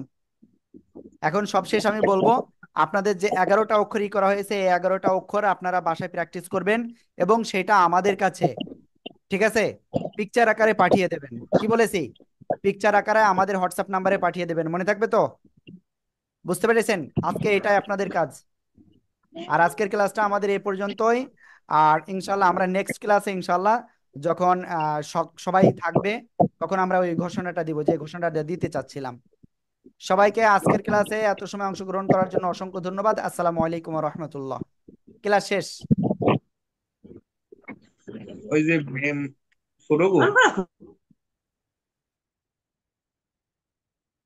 এখন সবশেষ আমি বলবো, আপনাদের যে 11টা অক্ষরই করা হয়েছে এই 11টা অক্ষর আপনারা বাসায় প্র্যাকটিস করবেন এবং সেটা আমাদের কাছে, ঠিক আছে, পিকচার আকারে পাঠিয়ে দেবেন। কি বলেছি? পিকচার আকারে আমাদের হোয়াটসঅ্যাপ নাম্বারে পাঠিয়ে দেবেন, মনে থাকবে তো? বুঝতে পেরেছেন? আজকে এটাই আপনাদের কাজ। আর আজকের ক্লাসটা আমাদের এই পর্যন্তই। আর ইনশাল্লাহ আমরা নেক্সট ক্লাসে ইনশাল্লাহ যখন সবাই থাকবে তখন আমরা ওই ঘোষণাটা দিব, যে ঘোষণাটা দিতে চাচ্ছিলাম। সবাইকে আজকের ক্লাসে এত সময় অংশগ্রহণ করার জন্য অসংখ্য ধন্যবাদ। আসসালামু আলাইকুম ওয়া রাহমাতুল্লাহ। ক্লাস শেষ। ওই যে ছোট গো,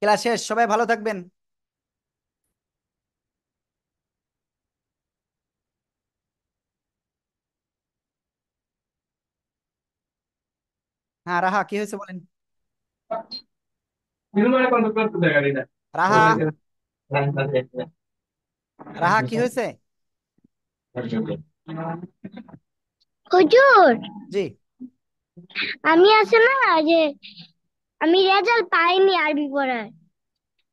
ক্লাস শেষ, সবাই ভালো থাকবেন। হ্যাঁ, রাহা কি হয়েছে বলেন। রাহা, রাহা কি হয়েছে? হুজুর, জি। আমি আছে না যে আমি রেজাল্ট পাইনি আরবি পড়ার।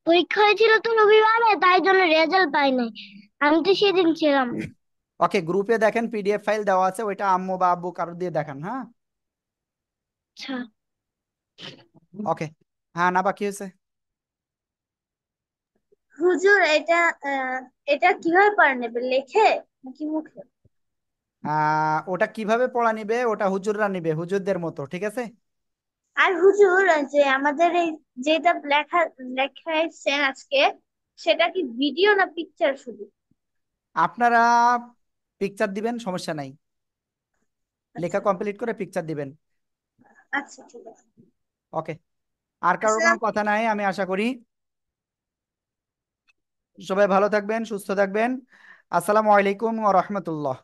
পরীক্ষা হয়েছিল তো রবিবারে, তাই জন্য রেজাল্ট পাই নাই। আমি তো সেদিন ছিলাম। ওকে, গ্রুপে দেখেন পিডিএফ ফাইল দেওয়া আছে, ওইটা আম্মু বা আব্বু কারোর দিয়ে দেখান, হ্যাঁ। আচ্ছা, ওকে। হ্যাঁ, না বা কি হয়েছে? হুজুর, এটা কিভাবে পড়া নেবে, লেখে নাকি মুখে? ওটা কিভাবে পড়া নিবে ওটা হুজুররা নিবে, হুজুরদের মতো, ঠিক আছে। আর হুজুর, যে আমাদের এই যেটা লেখাইছেন আজকে, সেটা কি ভিডিও না পিকচার শুধু? আপনারা পিকচার দিবেন, সমস্যা নাই। লেখা আচ্ছা কমপ্লিট করে পিকচার দিবেন। আচ্ছা, ঠিক আছে। ওকে। আর কারোর কোনো আসসালাম। কথা নাই, আমি আশা করি। সবাই ভালো থাকবেন, সুস্থ থাকবেন। আসসালামু আলাইকুম ওয়া রাহমাতুল্লাহ।